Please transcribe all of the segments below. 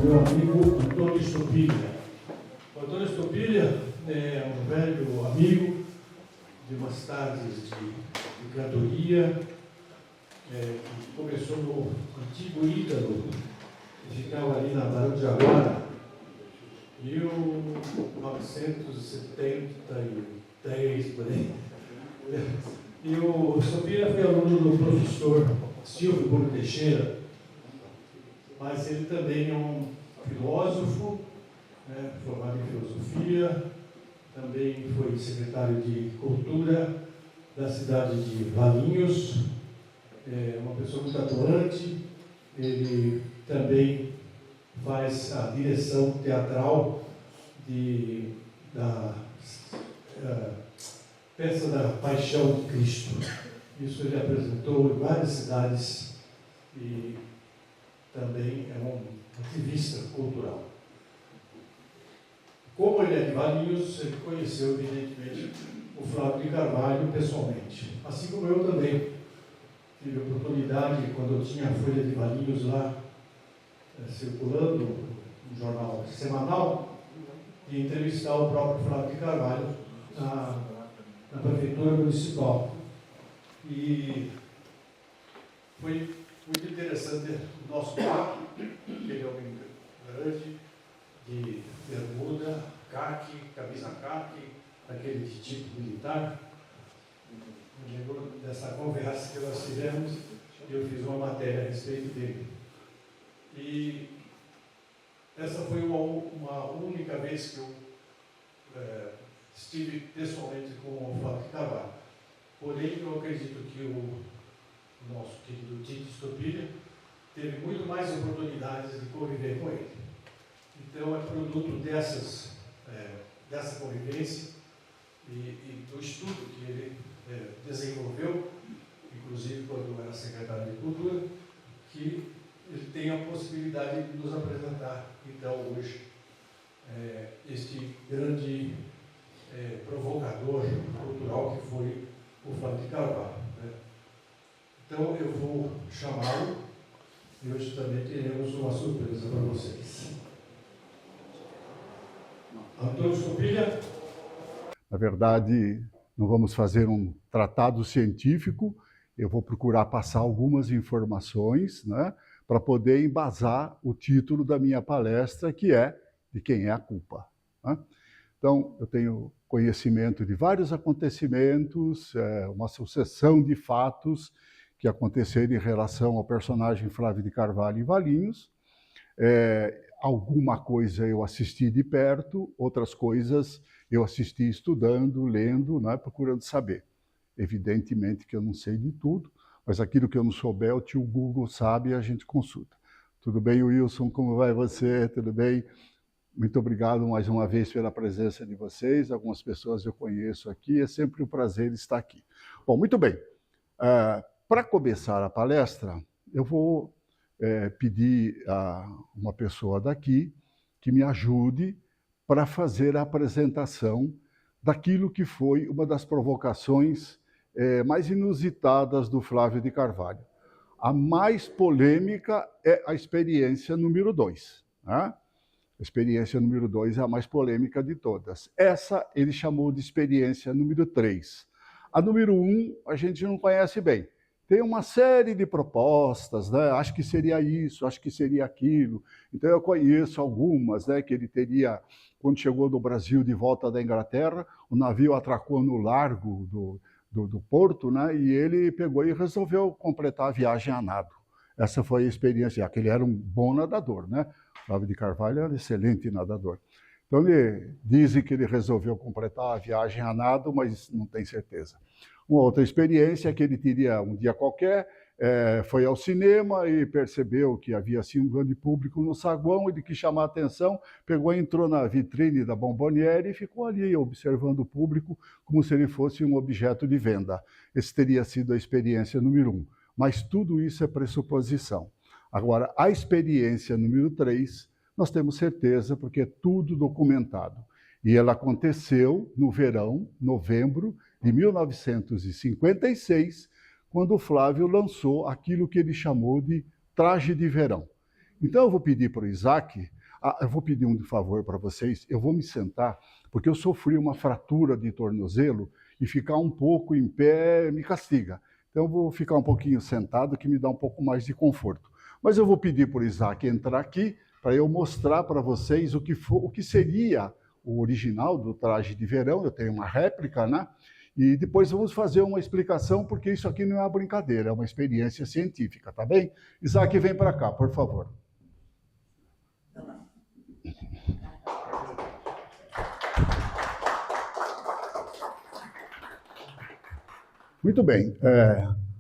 Meu amigo Antônio Stopiglia. O Antônio Stopiglia é um velho amigo de umas tardes de cantoria, que começou no antigo Ítalo, que ficava ali na Barão de Jaguara, 1973, por aí. E o Stopiglia foi aluno do professor Silvio Bruno Teixeira, mas ele também é um filósofo, né, formado em filosofia, também foi secretário de Cultura da cidade de Valinhos, uma pessoa muito atuante. Ele também faz a direção teatral da peça da Paixão de Cristo. Isso ele apresentou em várias cidades e também é um ativista cultural. Como ele é de Valinhos, ele conheceu, evidentemente, o Flávio de Carvalho pessoalmente. Assim como eu também tive a oportunidade, quando eu tinha a Folha de Valinhos lá, circulando, um jornal semanal, de entrevistar o próprio Flávio de Carvalho na Prefeitura Municipal. E foi muito interessante o nosso papo, que ele é um homem grande, de bermuda, caqui, camisa caqui, daquele de tipo militar. Me lembro dessa conversa que nós tivemos e eu fiz uma matéria a respeito dele. E essa foi uma única vez que eu estive pessoalmente com o Flávio de Carvalho. Porém, eu acredito que o nosso querido Tito Stopiglia teve muito mais oportunidades de conviver com ele. Então, é produto dessa convivência e do estudo que ele desenvolveu, inclusive quando era secretário de Cultura, que ele tem a possibilidade de nos apresentar, então, hoje, este grande provocador cultural que foi o Flávio de Carvalho. Então, eu vou chamá-lo e hoje também teremos uma surpresa para vocês. Antônio Stopiglia. Na verdade, não vamos fazer um tratado científico, eu vou procurar passar algumas informações, né, para poder embasar o título da minha palestra, que é De Quem é a Culpa? Né? Então, eu tenho conhecimento de vários acontecimentos, uma sucessão de fatos que aconteceram em relação ao personagem Flávio de Carvalho em Valinhos. Alguma coisa eu assisti de perto, outras coisas eu assisti estudando, lendo, né, procurando saber. Evidentemente que eu não sei de tudo, mas aquilo que eu não souber, o tio Google sabe e a gente consulta. Tudo bem, Wilson? Como vai você? Tudo bem? Muito obrigado mais uma vez pela presença de vocês. Algumas pessoas eu conheço aqui, é sempre um prazer estar aqui. Bom, muito bem. Para começar a palestra, eu vou pedir a uma pessoa daqui que me ajude para fazer a apresentação daquilo que foi uma das provocações mais inusitadas do Flávio de Carvalho. A mais polêmica é a experiência número 2. Né? A experiência número 2 é a mais polêmica de todas. Essa ele chamou de experiência número 3. A número 1 a gente não conhece bem. Tem uma série de propostas, né? Acho que seria isso, acho que seria aquilo. Então eu conheço algumas, né, que ele teria, quando chegou no Brasil de volta da Inglaterra, o navio atracou no largo do porto, né, e ele pegou e resolveu completar a viagem a nado. Essa foi a experiência, que ele era um bom nadador, né? Flávio de Carvalho era um excelente nadador. Então dizem que ele resolveu completar a viagem a nado, mas não tem certeza. Uma outra experiência é que ele teria um dia qualquer, foi ao cinema e percebeu que havia assim um grande público no saguão, ele quis chamar a atenção, pegou e entrou na vitrine da Bomboniere e ficou ali observando o público como se ele fosse um objeto de venda. Essa teria sido a experiência número 1. Mas tudo isso é pressuposição. Agora, a experiência número 3, nós temos certeza, porque é tudo documentado. E ela aconteceu no verão, novembro de 1956, quando o Flávio lançou aquilo que ele chamou de traje de verão. Então eu vou pedir para o Isaac, eu vou pedir um favor para vocês, eu vou me sentar, porque eu sofri uma fratura de tornozelo e ficar um pouco em pé me castiga. Então eu vou ficar um pouquinho sentado, que me dá um pouco mais de conforto. Mas eu vou pedir para o Isaac entrar aqui, para eu mostrar para vocês o que seria o original do traje de verão. Eu tenho uma réplica, né? E depois vamos fazer uma explicação, porque isso aqui não é uma brincadeira, é uma experiência científica, tá bem? Isaac, vem para cá, por favor. Muito bem.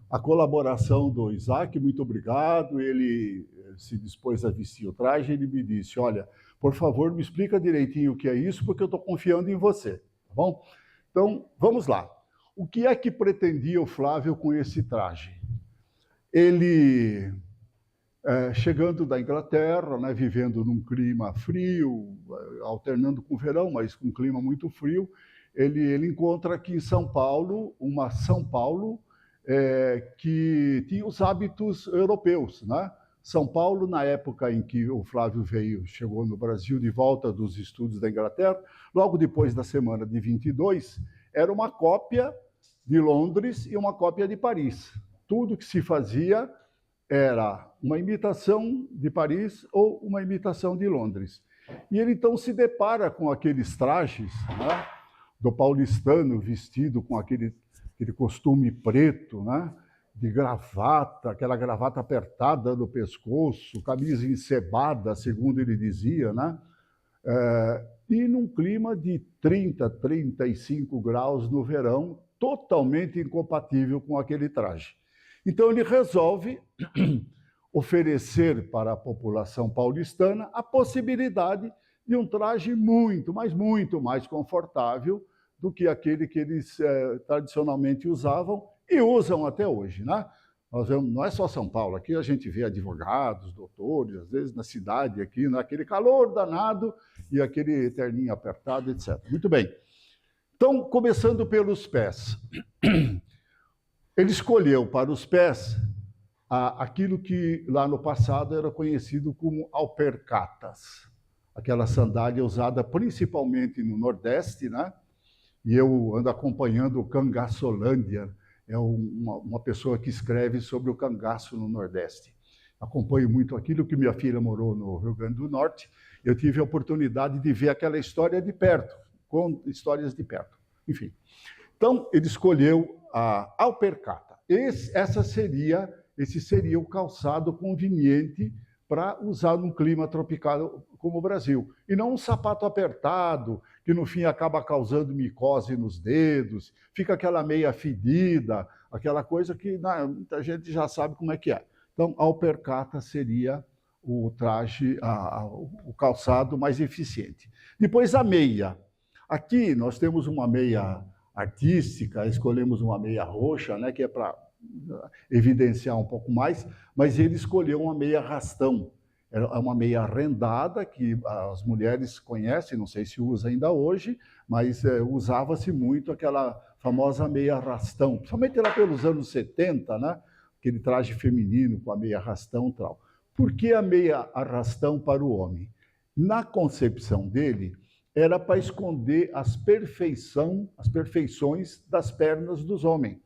A colaboração do Isaac, muito obrigado. Ele se dispôs a vestir o traje, ele me disse, olha, por favor, me explica direitinho o que é isso, porque eu estou confiando em você, tá bom? Então, vamos lá. O que é que pretendia o Flávio com esse traje? Ele, chegando da Inglaterra, né, vivendo num clima frio, alternando com o verão, mas com um clima muito frio, ele encontra aqui em São Paulo, uma São Paulo que tinha os hábitos europeus, né? São Paulo, na época em que o Flávio chegou no Brasil de volta dos estudos da Inglaterra, logo depois da semana de 22, era uma cópia de Londres e uma cópia de Paris. Tudo que se fazia era uma imitação de Paris ou uma imitação de Londres. E ele então se depara com aqueles trajes, né, do paulistano vestido com aquele costume preto, né, de gravata, aquela gravata apertada no pescoço, camisa encebada, segundo ele dizia, né? E num clima de 30, 35 graus no verão, totalmente incompatível com aquele traje. Então ele resolve oferecer para a população paulistana a possibilidade de um traje muito, mas muito mais confortável do que aquele que eles tradicionalmente usavam e usam até hoje, né? Não é só São Paulo, aqui a gente vê advogados, doutores, às vezes na cidade aqui, naquele calor danado e aquele terninho apertado, etc. Muito bem. Então, começando pelos pés. Ele escolheu para os pés aquilo que lá no passado era conhecido como alpercatas, aquela sandália usada principalmente no Nordeste, né? E eu ando acompanhando o Cangaçolândia, é uma pessoa que escreve sobre o cangaço no Nordeste. Acompanho muito aquilo, que minha filha morou no Rio Grande do Norte. Eu tive a oportunidade de ver aquela história de perto, com histórias de perto. Enfim. Então, ele escolheu a alpercata. Esse seria o calçado conveniente para usar num clima tropical como o Brasil. E não um sapato apertado, que no fim acaba causando micose nos dedos, fica aquela meia fedida, aquela coisa que muita gente já sabe como é que é. Então, a alpercata seria o traje, o calçado mais eficiente. Depois a meia. Aqui nós temos uma meia artística, escolhemos uma meia roxa, né, que é para evidenciar um pouco mais, mas ele escolheu uma meia rastão. É uma meia rendada, que as mulheres conhecem, não sei se usa ainda hoje, mas usava-se muito aquela famosa meia rastão, principalmente lá pelos anos 70, né? Aquele traje feminino com a meia rastão e tal. Por que a meia arrastão para o homem? Na concepção dele, era para esconder as perfeições das pernas dos homens.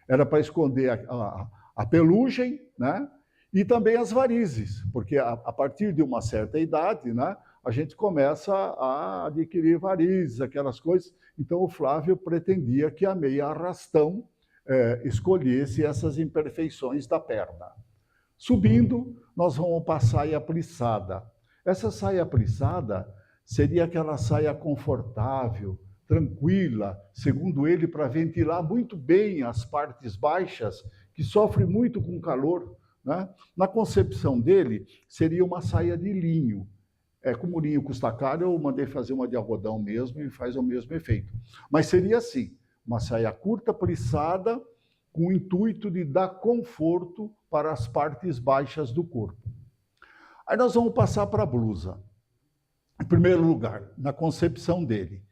Era para esconder a pelugem, né? E também as varizes, porque a partir de uma certa idade, né, a gente começa a adquirir varizes, aquelas coisas. Então o Flávio pretendia que a meia arrastão escolhesse essas imperfeições da perna. Subindo, nós vamos para a saia plissada. Essa saia plissada seria aquela saia confortável, tranquila, segundo ele, para ventilar muito bem as partes baixas, que sofre muito com calor, né? Na concepção dele, seria uma saia de linho. Como o linho custa caro, eu mandei fazer uma de algodão mesmo e faz o mesmo efeito. Mas seria assim, uma saia curta, plissada, com o intuito de dar conforto para as partes baixas do corpo. Aí nós vamos passar para a blusa. Em primeiro lugar, na concepção dele,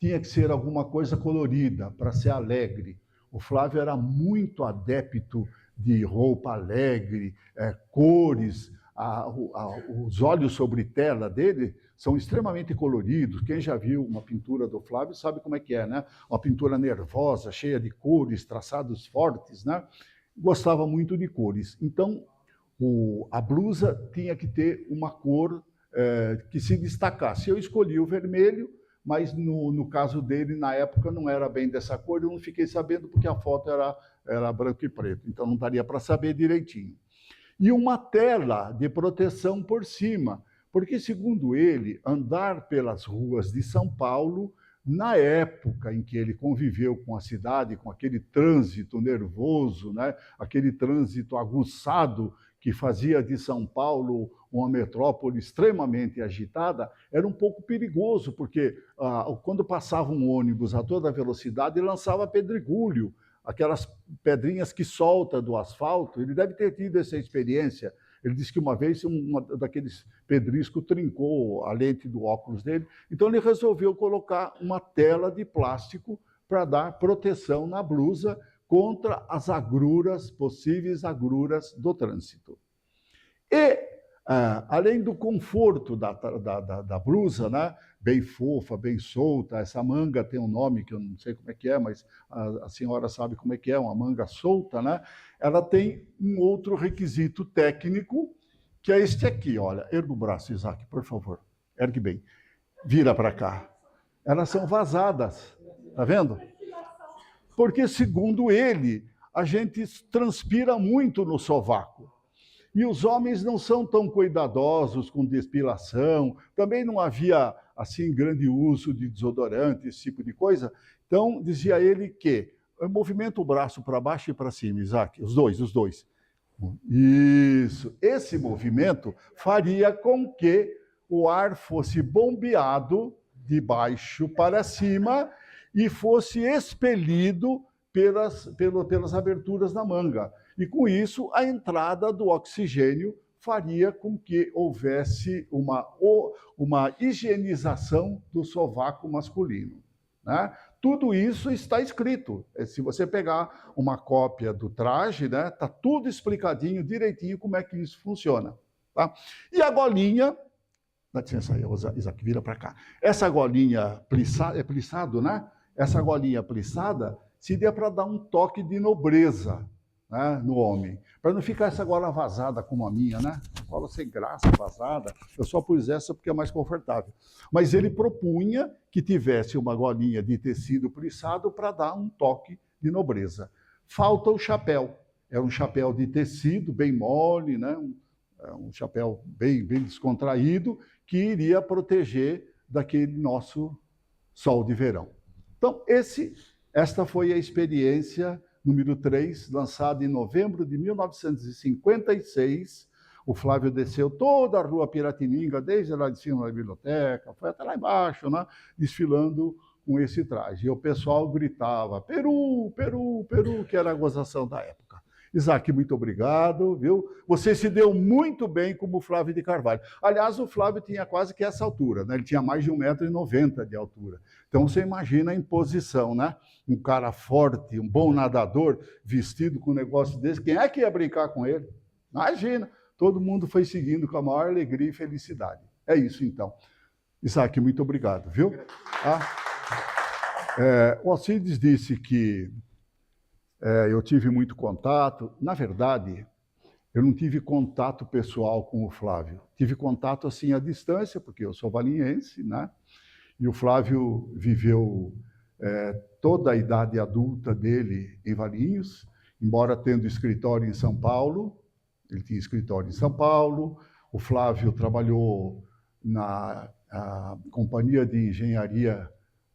tinha que ser alguma coisa colorida, para ser alegre. O Flávio era muito adepto de roupa alegre, cores. Os olhos sobre tela dele são extremamente coloridos. Quem já viu uma pintura do Flávio sabe como é que é, né? Uma pintura nervosa, cheia de cores, traçados fortes, né? Gostava muito de cores. Então, a blusa tinha que ter uma cor que se destacasse. Eu escolhi o vermelho, mas no caso dele, na época, não era bem dessa cor. Eu não fiquei sabendo porque a foto era branco e preto, então não daria para saber direitinho. E uma tela de proteção por cima, porque, segundo ele, andar pelas ruas de São Paulo, na época em que ele conviveu com a cidade, com aquele trânsito nervoso, né? Aquele trânsito aguçado que fazia de São Paulo uma metrópole extremamente agitada, era um pouco perigoso, porque quando passava um ônibus a toda velocidade, lançava pedregulho, aquelas pedrinhas que solta do asfalto. Ele deve ter tido essa experiência. Ele disse que uma vez um daqueles pedriscos trincou a lente do óculos dele, então ele resolveu colocar uma tela de plástico para dar proteção na blusa contra as agruras, possíveis agruras do trânsito. E, além do conforto da blusa, né, bem fofa, bem solta, essa manga tem um nome que eu não sei como é que é, mas a senhora sabe como é que é, uma manga solta, né? Ela tem um outro requisito técnico, que é este aqui, olha. Erga o braço, Isaac, por favor. Ergue bem. Vira para cá. Elas são vazadas, tá vendo? Porque, segundo ele, a gente transpira muito no sovaco. E os homens não são tão cuidadosos com depilação, também não havia, assim, grande uso de desodorante, esse tipo de coisa. Então, dizia ele que movimenta o braço para baixo e para cima, Isaac, os dois. Isso. Esse movimento faria com que o ar fosse bombeado de baixo para cima e fosse expelido pelas aberturas da manga. E, com isso, a entrada do oxigênio faria com que houvesse uma higienização do sovaco masculino, né? Tudo isso está escrito. Se você pegar uma cópia do traje, né, está tudo explicadinho, direitinho, como é que isso funciona. Tá? E a golinha, dá licença aí, Isaac, vira para cá. Essa golinha plissada, é plissado, né? Essa golinha plissada seria para dar um toque de nobreza, né, no homem, para não ficar essa gola vazada como a minha, né? Gola sem graça, vazada. Eu só pus essa porque é mais confortável. Mas ele propunha que tivesse uma golinha de tecido plissado para dar um toque de nobreza. Falta o chapéu. É um chapéu de tecido bem mole, né? Um chapéu bem descontraído, que iria proteger daquele nosso sol de verão. Então, esta foi a experiência número 3, lançada em novembro de 1956. O Flávio desceu toda a rua Piratininga, desde lá de cima da biblioteca, foi até lá embaixo, né, desfilando com esse traje. E o pessoal gritava, Peru, Peru, Peru, que era a gozação da época. Isaac, muito obrigado, viu? Você se deu muito bem como o Flávio de Carvalho. Aliás, o Flávio tinha quase que essa altura, né? Ele tinha mais de 1,90 m de altura. Então, você imagina a imposição, né? Um cara forte, um bom nadador, vestido com um negócio desse. Quem é que ia brincar com ele? Imagina. Todo mundo foi seguindo com a maior alegria e felicidade. É isso, então. Isaac, muito obrigado, viu? O Alcides disse que eu tive muito contato. Na verdade, eu não tive contato pessoal com o Flávio. Tive contato, assim, à distância, porque eu sou valinhense, né? E o Flávio viveu toda a idade adulta dele em Valinhos, embora tendo escritório em São Paulo. Ele tinha escritório em São Paulo. O Flávio trabalhou na companhia de engenharia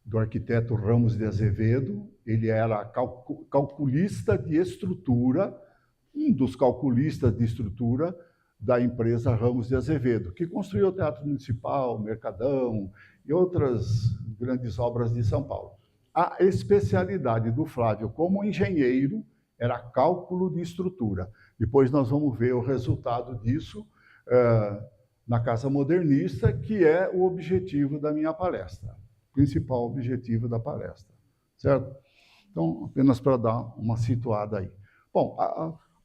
do arquiteto Ramos de Azevedo. Ele era calculista de estrutura um dos calculistas de estrutura da empresa Ramos de Azevedo, que construiu o Teatro Municipal, Mercadão e outras grandes obras de São Paulo. A especialidade do Flávio como engenheiro era cálculo de estrutura. Depois nós vamos ver o resultado disso na Casa Modernista, que é o objetivo da minha palestra, o principal objetivo da palestra, certo? Então, apenas para dar uma situada aí. Bom,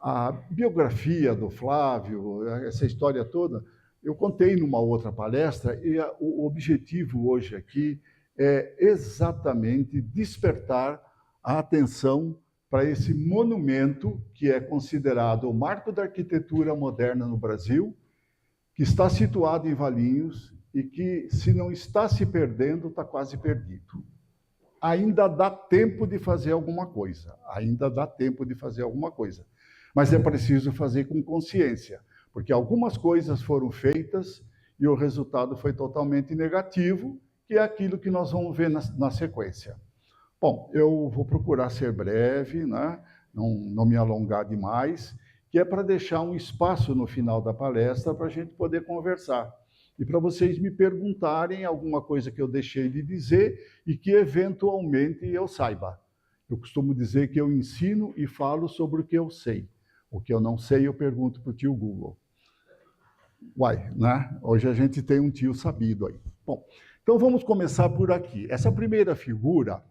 a biografia do Flávio, essa história toda, eu contei numa outra palestra e o objetivo hoje aqui é exatamente despertar a atenção para esse monumento que é considerado o marco da arquitetura moderna no Brasil, que está situado em Valinhos e que, se não está se perdendo, está quase perdido. Ainda dá tempo de fazer alguma coisa, ainda dá tempo de fazer alguma coisa. Mas é preciso fazer com consciência, porque algumas coisas foram feitas e o resultado foi totalmente negativo, que é aquilo que nós vamos ver na sequência. Bom, eu vou procurar ser breve, né? não me alongar demais, que é para deixar um espaço no final da palestra para a gente poder conversar. E para vocês me perguntarem alguma coisa que eu deixei de dizer e que, eventualmente, eu saiba. Eu costumo dizer que eu ensino e falo sobre o que eu sei. O que eu não sei, eu pergunto para o tio Google. Uai, né? Hoje a gente tem um tio sabido aí. Bom, então vamos começar por aqui. Essa primeira figura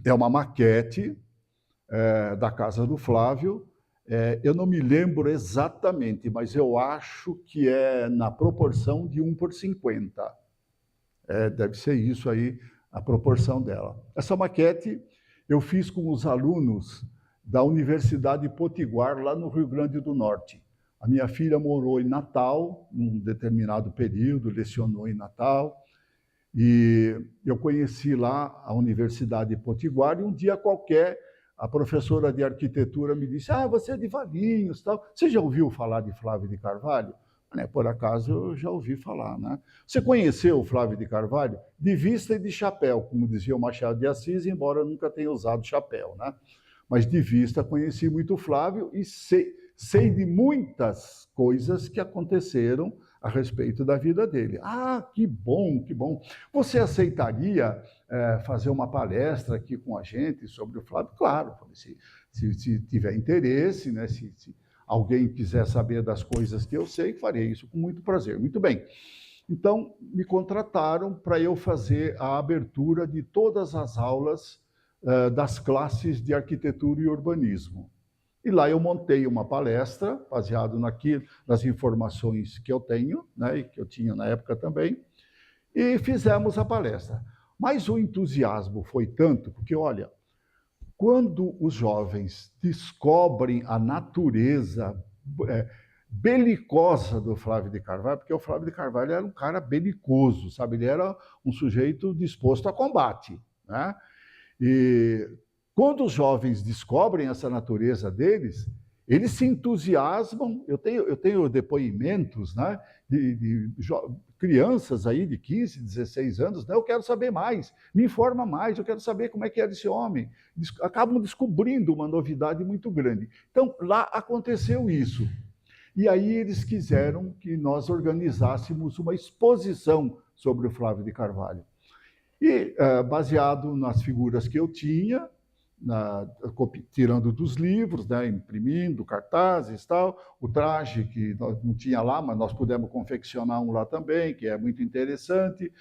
é uma maquete da casa do Flávio. Eu não me lembro exatamente, mas eu acho que é na proporção de 1:50. Deve ser isso aí, a proporção dela. Essa maquete eu fiz com os alunos da Universidade Potiguar, lá no Rio Grande do Norte. A minha filha morou em Natal, num determinado período, lecionou em Natal, e eu conheci lá a Universidade Potiguar, e um dia qualquer, a professora de arquitetura me disse: você é de Valinhos, tal. Você já ouviu falar de Flávio de Carvalho? Por acaso eu já ouvi falar, né? Você conheceu o Flávio de Carvalho? De vista e de chapéu, como dizia o Machado de Assis, embora eu nunca tenha usado chapéu, né? Mas de vista conheci muito o Flávio e sei de muitas coisas que aconteceram a respeito da vida dele. Que bom, que bom. Você aceitaria fazer uma palestra aqui com a gente sobre o Flávio? Claro, se tiver interesse, né? Se alguém quiser saber das coisas que eu sei, farei isso com muito prazer. Muito bem. Então, me contrataram para eu fazer a abertura de todas as aulas das classes de arquitetura e urbanismo. E lá eu montei uma palestra, baseado nas informações que eu tenho, né, e que eu tinha na época também, e fizemos a palestra. Mas o entusiasmo foi tanto, porque, olha, quando os jovens descobrem a natureza belicosa do Flávio de Carvalho, porque o Flávio de Carvalho era um cara belicoso, sabe? Ele era um sujeito disposto a combate, né? E quando os jovens descobrem essa natureza deles, eles se entusiasmam. Eu tenho depoimentos, né, de crianças aí de 15, 16 anos, né? Eu quero saber mais, me informa mais, eu quero saber como é que era esse homem. Acabam descobrindo uma novidade muito grande. Então, lá aconteceu isso. E aí eles quiseram que nós organizássemos uma exposição sobre o Flávio de Carvalho. E, baseado nas figuras que eu tinha, tirando dos livros, né, imprimindo cartazes e tal, o traje que não tinha lá, mas nós pudemos confeccionar um lá também, que é muito interessante,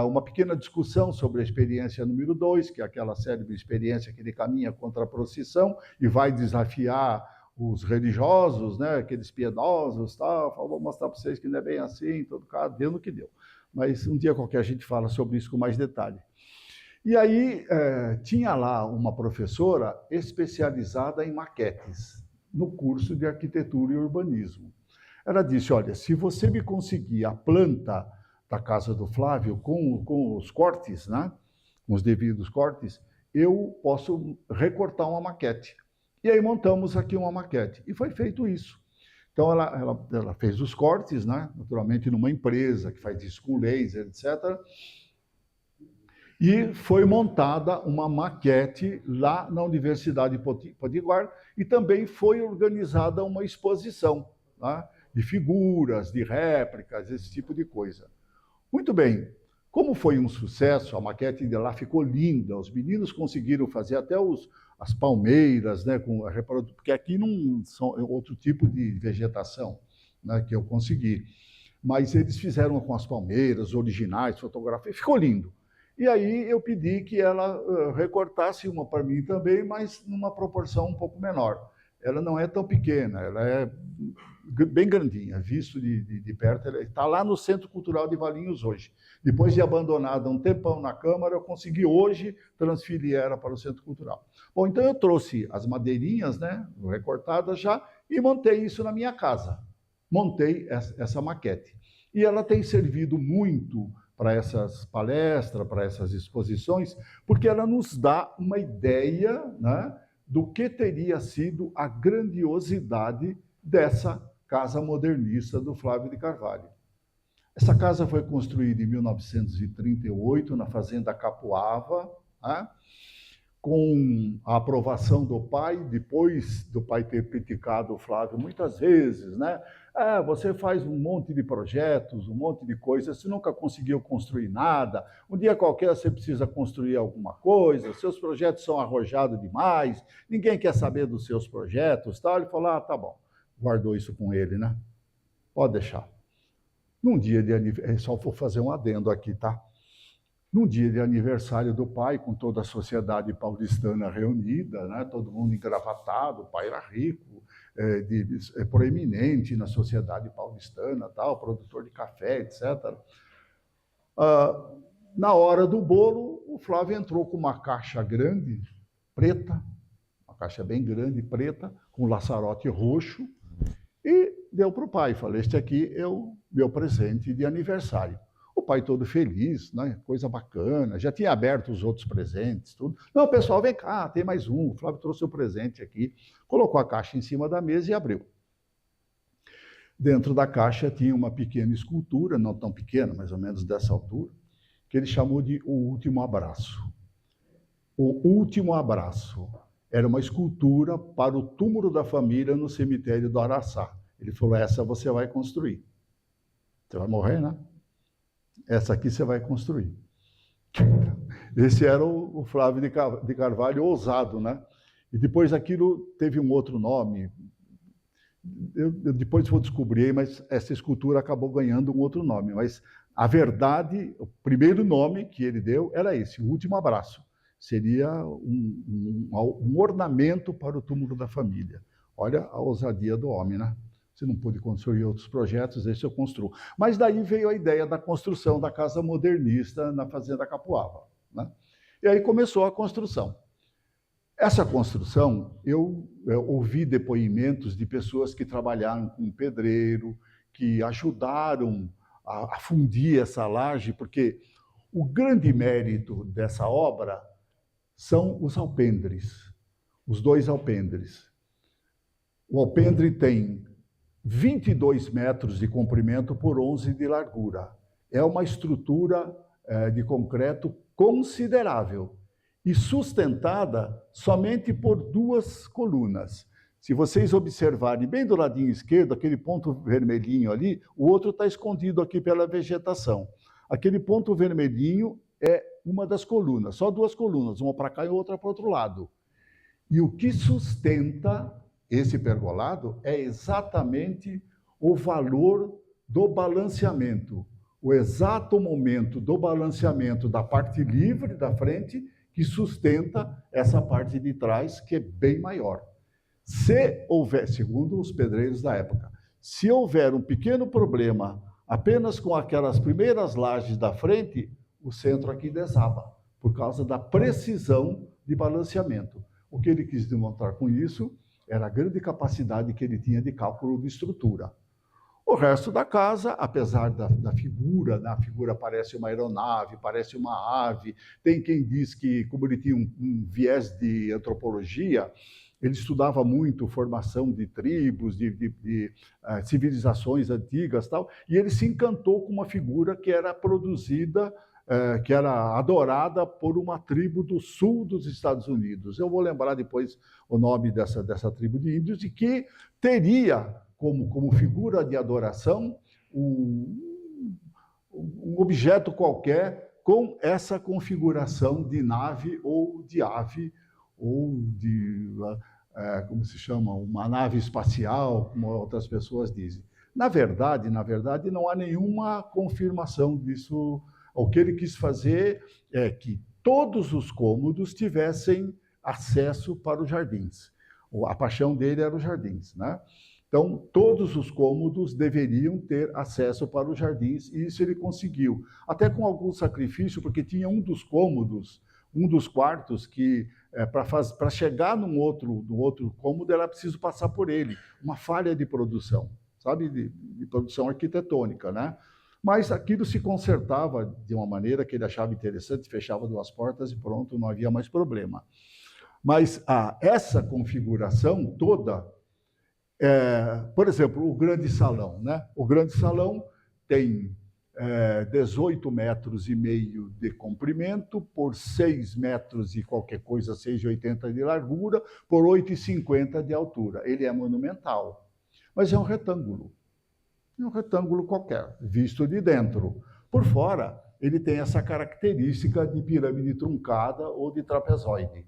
uma pequena discussão sobre a experiência número 2, que é aquela célebre experiência que ele caminha contra a procissão e vai desafiar os religiosos, né, aqueles piedosos, tal. Vou mostrar para vocês que não é bem assim, em todo caso, deu no que deu. Mas um dia qualquer a gente fala sobre isso com mais detalhe. E aí tinha lá uma professora especializada em maquetes, no curso de arquitetura e urbanismo. Ela disse: olha, se você me conseguir a planta da casa do Flávio com os cortes, né, com os devidos cortes, eu posso recortar uma maquete. E aí montamos aqui uma maquete. E foi feito isso. Então, ela fez os cortes, né? Naturalmente, numa empresa que faz isso com laser, etc. E foi montada uma maquete lá na Universidade Potiguar e também foi organizada uma exposição, tá? De figuras, de réplicas, esse tipo de coisa. Muito bem. Como foi um sucesso, a maquete de lá ficou linda, os meninos conseguiram fazer até as palmeiras, né, porque aqui não são outro tipo de vegetação, né, que eu consegui. Mas eles fizeram com as palmeiras originais, fotografia, ficou lindo. E aí eu pedi que ela recortasse uma para mim também, mas numa proporção um pouco menor. Ela não é tão pequena, ela é bem grandinha, visto de perto. Ela está lá no Centro Cultural de Valinhos hoje. Depois de abandonada um tempão na Câmara, eu consegui hoje transferir ela para o Centro Cultural. Bom, então eu trouxe as madeirinhas, né, recortadas já, e montei isso na minha casa. Montei essa maquete. E ela tem servido muito para essas palestras, para essas exposições, porque ela nos dá uma ideia, né, do que teria sido a grandiosidade dessa casa modernista do Flávio de Carvalho. Essa casa foi construída em 1938, na Fazenda Capuava, né, com a aprovação do pai, depois do pai ter criticado o Flávio muitas vezes, né? Você faz um monte de projetos, um monte de coisas, você nunca conseguiu construir nada, um dia qualquer você precisa construir alguma coisa, seus projetos são arrojados demais, ninguém quer saber dos seus projetos, tal. Ele falou, tá bom, guardou isso com ele, né? Pode deixar. Num dia de aniversário, só vou fazer um adendo aqui, tá? Num dia de aniversário do pai, com toda a sociedade paulistana reunida, né, todo mundo engravatado, o pai era rico, proeminente na sociedade paulistana, tal, produtor de café, etc. Na hora do bolo, o Flávio entrou com uma caixa grande, preta, uma caixa bem grande, preta, com laçarote roxo, e deu para o pai. Falei, este aqui é o meu presente de aniversário. O pai todo feliz, né? Coisa bacana, já tinha aberto os outros presentes, tudo. Não, pessoal, vem cá, tem mais um. O Flávio trouxe o presente aqui, colocou a caixa em cima da mesa e abriu. Dentro da caixa tinha uma pequena escultura, não tão pequena, mais ou menos dessa altura, que ele chamou de O Último Abraço. O Último Abraço era uma escultura para o túmulo da família no cemitério do Araçá. Ele falou, essa você vai construir. Você vai morrer, né? Essa aqui você vai construir. Esse era o Flávio de Carvalho ousado, né? E depois aquilo teve um outro nome. Eu depois vou descobrir, mas essa escultura acabou ganhando um outro nome. Mas a verdade, o primeiro nome que ele deu era esse, O Último Abraço. Seria um ornamento para o túmulo da família. Olha a ousadia do homem, né? Se não pôde construir outros projetos, esse eu construo. Mas daí veio a ideia da construção da casa modernista na Fazenda Capuava, né? E aí começou a construção. Essa construção, eu ouvi depoimentos de pessoas que trabalharam com pedreiro, que ajudaram a fundir essa laje, porque o grande mérito dessa obra são os alpendres, os dois alpendres. O alpendre tem 22 metros de comprimento por 11 de largura. É uma estrutura de concreto considerável e sustentada somente por 2 colunas. Se vocês observarem bem do ladinho esquerdo, aquele ponto vermelhinho ali, o outro está escondido aqui pela vegetação. Aquele ponto vermelhinho é uma das colunas, só 2 colunas, uma para cá e outra para o outro lado. E o que sustenta esse pergolado é exatamente o valor do balanceamento, o exato momento do balanceamento da parte livre da frente que sustenta essa parte de trás, que é bem maior. Se houver, segundo os pedreiros da época, se houver um pequeno problema apenas com aquelas primeiras lajes da frente, o centro aqui desaba, por causa da precisão de balanceamento. O que ele quis demonstrar com isso era a grande capacidade que ele tinha de cálculo de estrutura. O resto da casa, apesar da figura, né, a figura parece uma aeronave, parece uma ave, tem quem diz que, como ele tinha um viés de antropologia, ele estudava muito formação de tribos, de civilizações antigas, tal, e ele se encantou com uma figura que era produzida que era adorada por uma tribo do sul dos Estados Unidos. Eu vou lembrar depois o nome dessa tribo de índios, e que teria como figura de adoração um objeto qualquer com essa configuração de nave ou de ave, ou de, como se chama, uma nave espacial, como outras pessoas dizem. Na verdade, não há nenhuma confirmação disso. O que ele quis fazer é que todos os cômodos tivessem acesso para os jardins. A paixão dele era os jardins, né? Então, todos os cômodos deveriam ter acesso para os jardins, e isso ele conseguiu. Até com algum sacrifício, porque tinha um dos cômodos, um dos quartos, que para chegar no outro cômodo era preciso passar por ele. Uma falha de produção, sabe? De produção arquitetônica, né? Mas aquilo se consertava de uma maneira que ele achava interessante, fechava duas portas e pronto, não havia mais problema. Mas essa configuração toda, por exemplo, o grande salão, né? O grande salão tem 18 metros e meio de comprimento, por 6 metros e qualquer coisa, 6,80 de largura, por 8,50 de altura. Ele é monumental, mas é um retângulo. Um retângulo qualquer, visto de dentro. Por fora, ele tem essa característica de pirâmide truncada ou de trapezoide.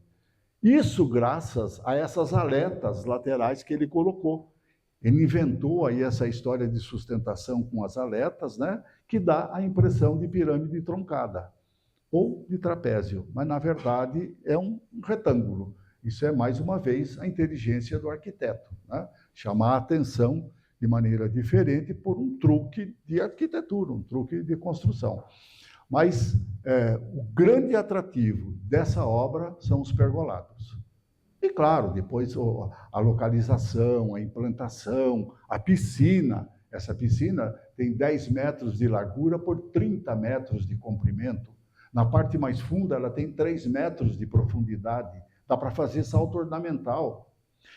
Isso graças a essas aletas laterais que ele colocou. Ele inventou aí essa história de sustentação com as aletas, né, que dá a impressão de pirâmide truncada ou de trapézio, mas na verdade é um retângulo. Isso é, mais uma vez, a inteligência do arquiteto, né? Chamar a atenção de maneira diferente por um truque de arquitetura, um truque de construção. Mas o grande atrativo dessa obra são os pergolados. E, claro, depois a localização, a implantação, a piscina. Essa piscina tem 10 metros de largura por 30 metros de comprimento. Na parte mais funda, ela tem 3 metros de profundidade. Dá para fazer salto ornamental.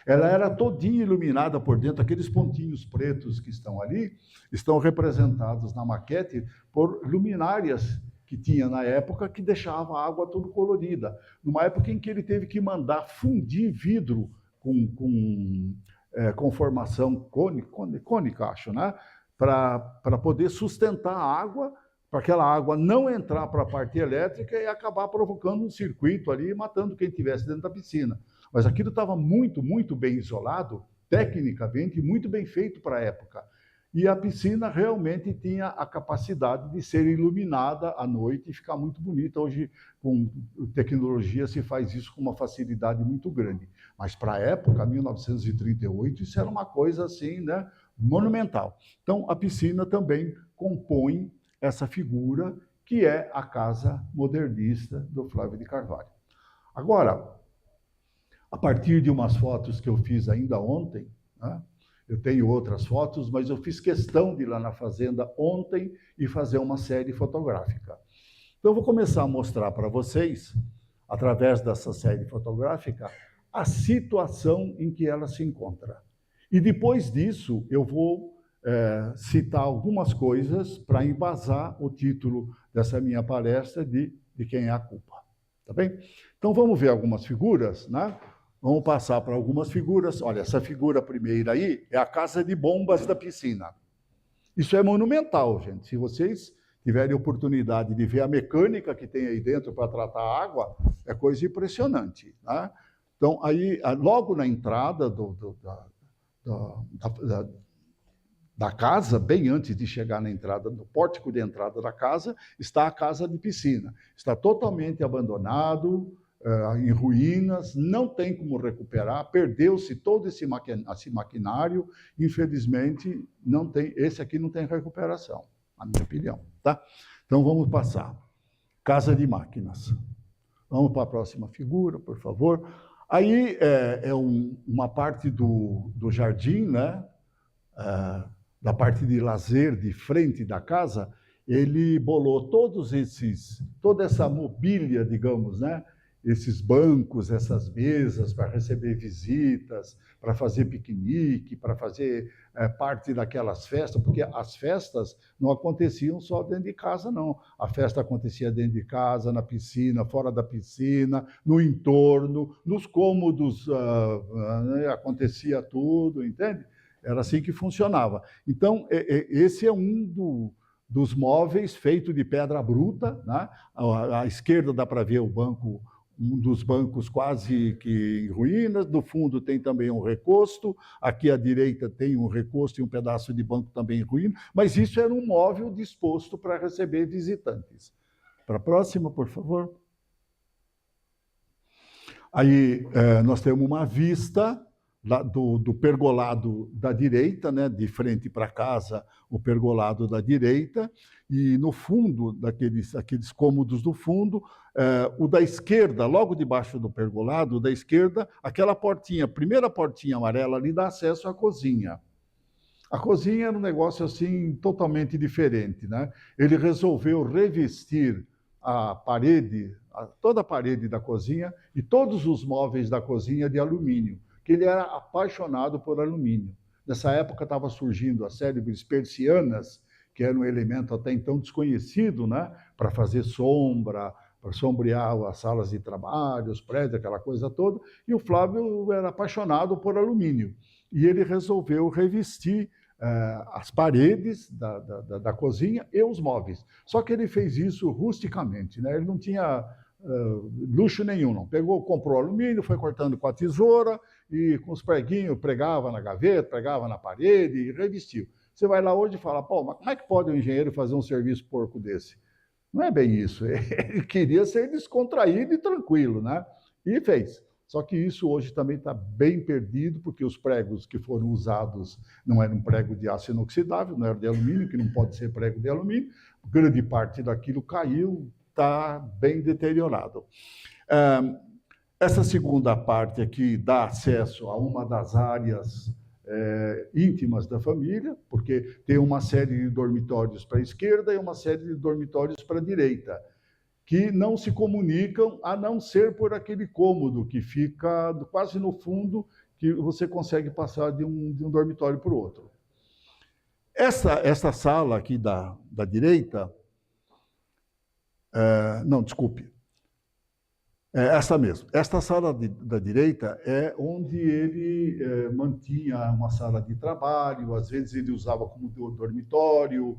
Ela era todinha iluminada por dentro, aqueles pontinhos pretos que estão ali, estão representados na maquete por luminárias que tinha na época, que deixava a água toda colorida. Numa época em que ele teve que mandar fundir vidro com formação cônica, acho, né? Para poder sustentar a água, para aquela água não entrar para a parte elétrica e acabar provocando um circuito ali, matando quem estivesse dentro da piscina. Mas aquilo estava muito, muito bem isolado, tecnicamente, muito bem feito para a época. E a piscina realmente tinha a capacidade de ser iluminada à noite e ficar muito bonita. Hoje, com tecnologia, se faz isso com uma facilidade muito grande. Mas para a época, 1938, isso era uma coisa assim, né, monumental. Então, a piscina também compõe essa figura que é a casa modernista do Flávio de Carvalho. Agora, a partir de umas fotos que eu fiz ainda ontem, né? Eu tenho outras fotos, mas eu fiz questão de ir lá na fazenda ontem e fazer uma série fotográfica. Então, eu vou começar a mostrar para vocês, através dessa série fotográfica, a situação em que ela se encontra. E depois disso, eu vou citar algumas coisas para embasar o título dessa minha palestra de Quem é a Culpa. Tá bem? Então, vamos ver algumas figuras, né? Vamos passar para algumas figuras. Olha, essa figura primeira aí é a casa de bombas da piscina. Isso é monumental, gente. Se vocês tiverem oportunidade de ver a mecânica que tem aí dentro para tratar a água, é coisa impressionante, né? Então, aí, logo na entrada da casa, bem antes de chegar na entrada, no pórtico de entrada da casa, está a casa de piscina. Está totalmente abandonado, em ruínas, não tem como recuperar, perdeu-se todo esse maquinário, infelizmente, não tem, esse aqui não tem recuperação, na minha opinião, tá? Então, vamos passar. Casa de máquinas. Vamos para a próxima figura, por favor. Aí uma parte do jardim, né? Da parte de lazer de frente da casa, ele bolou toda essa mobília, digamos, né? esses bancos, essas mesas para receber visitas, para fazer piquenique, para fazer parte daquelas festas, porque as festas não aconteciam só dentro de casa, não. A festa acontecia dentro de casa, na piscina, fora da piscina, no entorno, nos cômodos, acontecia tudo, entende? Era assim que funcionava. Então, esse é dos móveis feito de pedra bruta, né? À esquerda dá para ver o banco, um dos bancos quase que em ruínas, no fundo tem também um recosto, aqui à direita tem um recosto e um pedaço de banco também em ruína, mas isso era um móvel disposto para receber visitantes. Para a próxima, por favor. Aí nós temos uma vista do pergolado da direita, né, de frente para casa, o pergolado da direita, e no fundo, aqueles cômodos do fundo, o da esquerda, logo debaixo do pergolado, da esquerda, aquela portinha, a primeira portinha amarela ali dá acesso à cozinha. A cozinha era um negócio assim totalmente diferente, né? Ele resolveu revestir a parede, toda a parede da cozinha e todos os móveis da cozinha de alumínio, que ele era apaixonado por alumínio. Nessa época estava surgindo as célebres persianas, que era um elemento até então desconhecido, né? Para fazer sombra, para sombrear as salas de trabalho, os prédios, aquela coisa toda. E o Flávio era apaixonado por alumínio. E ele resolveu revestir as paredes da cozinha e os móveis. Só que ele fez isso rusticamente, né? Ele não tinha luxo nenhum, não. Comprou alumínio, foi cortando com a tesoura e com os preguinhos pregava na gaveta, pregava na parede e revestiu. Você vai lá hoje e fala, pô, mas como é que pode um engenheiro fazer um serviço porco desse? Não é bem isso. Ele queria ser descontraído e tranquilo, né? E fez. Só que isso hoje também está bem perdido, porque os pregos que foram usados não eram prego de aço inoxidável, não era de alumínio, que não pode ser prego de alumínio. Grande parte daquilo caiu, está bem deteriorado. Essa segunda parte aqui dá acesso a uma das áreas íntimas da família, porque tem uma série de dormitórios para a esquerda e uma série de dormitórios para a direita, que não se comunicam a não ser por aquele cômodo que fica quase no fundo, que você consegue passar de um dormitório para o outro. Essa sala aqui da direita, não, desculpe, essa mesmo. Esta sala da direita é onde ele mantinha uma sala de trabalho, às vezes ele usava como dormitório,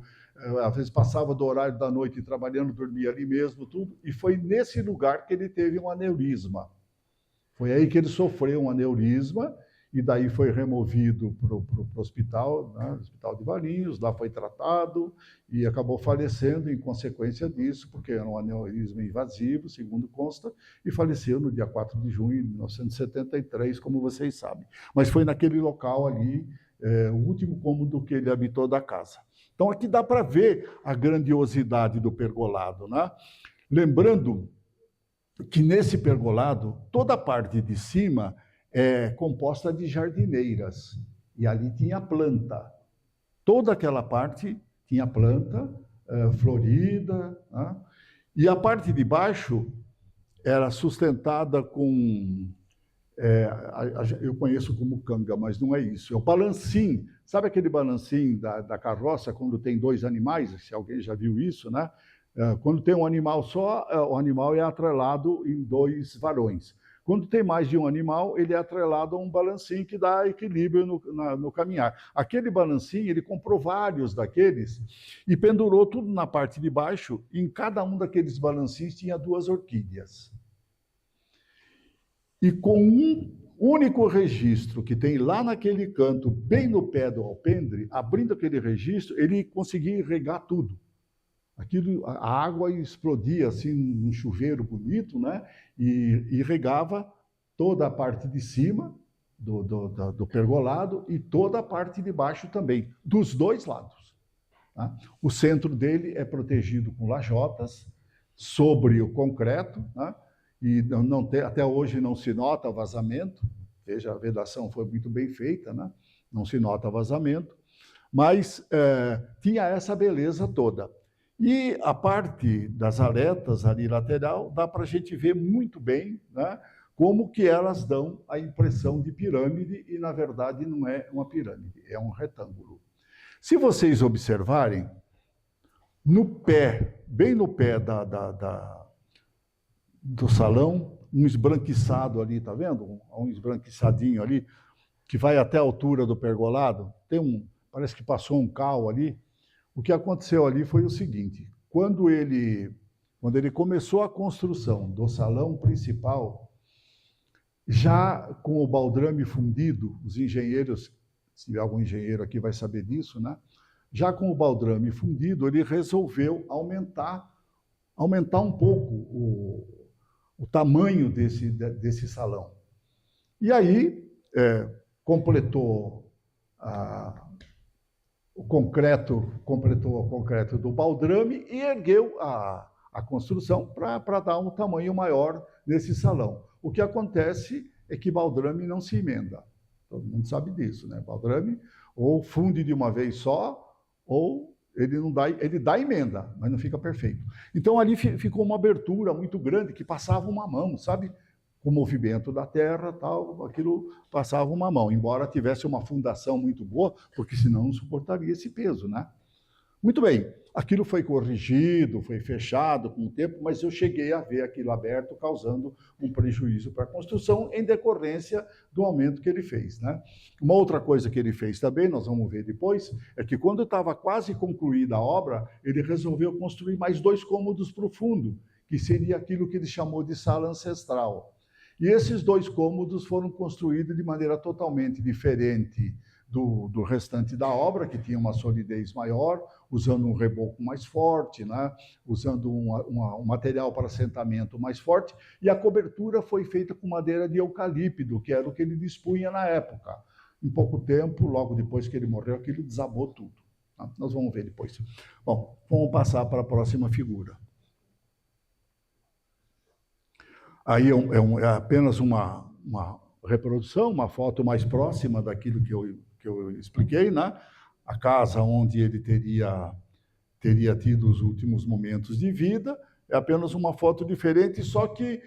às vezes passava do horário da noite trabalhando, dormia ali mesmo, tudo. E foi nesse lugar que ele teve um aneurisma. Foi aí que ele sofreu um aneurisma e daí foi removido para o hospital, né, Hospital de Valinhos, lá foi tratado e acabou falecendo em consequência disso, porque era um aneurisma invasivo, segundo consta, e faleceu no dia 4 de junho de 1973, como vocês sabem. Mas foi naquele local ali, o último cômodo que ele habitou da casa. Então aqui dá para ver a grandiosidade do pergolado, né? Lembrando que nesse pergolado, toda a parte de cima é composta de jardineiras, e ali tinha planta. Toda aquela parte tinha planta florida, né? E a parte de baixo era sustentada com... eu conheço como canga, mas não é isso. É o balancim. Sabe aquele balancim da carroça, quando tem dois animais? Se alguém já viu isso, né? Quando tem um animal só, o animal é atrelado em dois varões. Quando tem mais de um animal, ele é atrelado a um balancim que dá equilíbrio no caminhar. Aquele balancim, ele comprou vários daqueles e pendurou tudo na parte de baixo. E em cada um daqueles balancins tinha 2 orquídeas. E com um único registro que tem lá naquele canto, bem no pé do alpendre, abrindo aquele registro, ele conseguia irrigar tudo. A água explodia assim num chuveiro bonito, né? E regava toda a parte de cima do pergolado e toda a parte de baixo também, dos dois lados. Tá? O centro dele é protegido com lajotas sobre o concreto, né? E até hoje não se nota vazamento. Veja, a vedação foi muito bem feita, né? Não se nota vazamento, mas tinha essa beleza toda. E a parte das aletas ali lateral, dá para a gente ver muito bem, né, como que elas dão a impressão de pirâmide, e na verdade não é uma pirâmide, é um retângulo. Se vocês observarem, no pé, bem no pé do salão, um esbranquiçado ali, tá vendo? Um esbranquiçadinho ali, que vai até a altura do pergolado, parece que passou um cal ali. O que aconteceu ali foi o seguinte: quando ele começou a construção do salão principal, já com o baldrame fundido, os engenheiros, se tiver algum engenheiro aqui vai saber disso, né? Já com o baldrame fundido, ele resolveu aumentar um pouco o tamanho desse salão. E aí completou o concreto do baldrame e ergueu a construção para dar um tamanho maior nesse salão. O que acontece é que baldrame não se emenda. Todo mundo sabe disso, né? Baldrame ou funde de uma vez só, ou ele dá emenda, mas não fica perfeito. Então ali ficou uma abertura muito grande que passava uma mão, sabe? Com o movimento da terra, tal, aquilo passava uma mão, embora tivesse uma fundação muito boa, porque senão não suportaria esse peso, né? Muito bem, aquilo foi corrigido, foi fechado com o tempo, mas eu cheguei a ver aquilo aberto, causando um prejuízo para a construção em decorrência do aumento que ele fez, né? Uma outra coisa que ele fez também, nós vamos ver depois, é que quando estava quase concluída a obra, ele resolveu construir mais 2 cômodos para o fundo, que seria aquilo que ele chamou de sala ancestral. E esses 2 cômodos foram construídos de maneira totalmente diferente do restante da obra, que tinha uma solidez maior, usando um reboco mais forte, né? Usando um material para assentamento mais forte, e a cobertura foi feita com madeira de eucalipto, que era o que ele dispunha na época. Em pouco tempo, logo depois que ele morreu, aquilo desabou tudo. Tá? Nós vamos ver depois. Bom, vamos passar para a próxima figura. Aí é apenas uma reprodução, uma foto mais próxima daquilo que eu expliquei, né? A casa onde ele teria tido os últimos momentos de vida. É apenas uma foto diferente, só que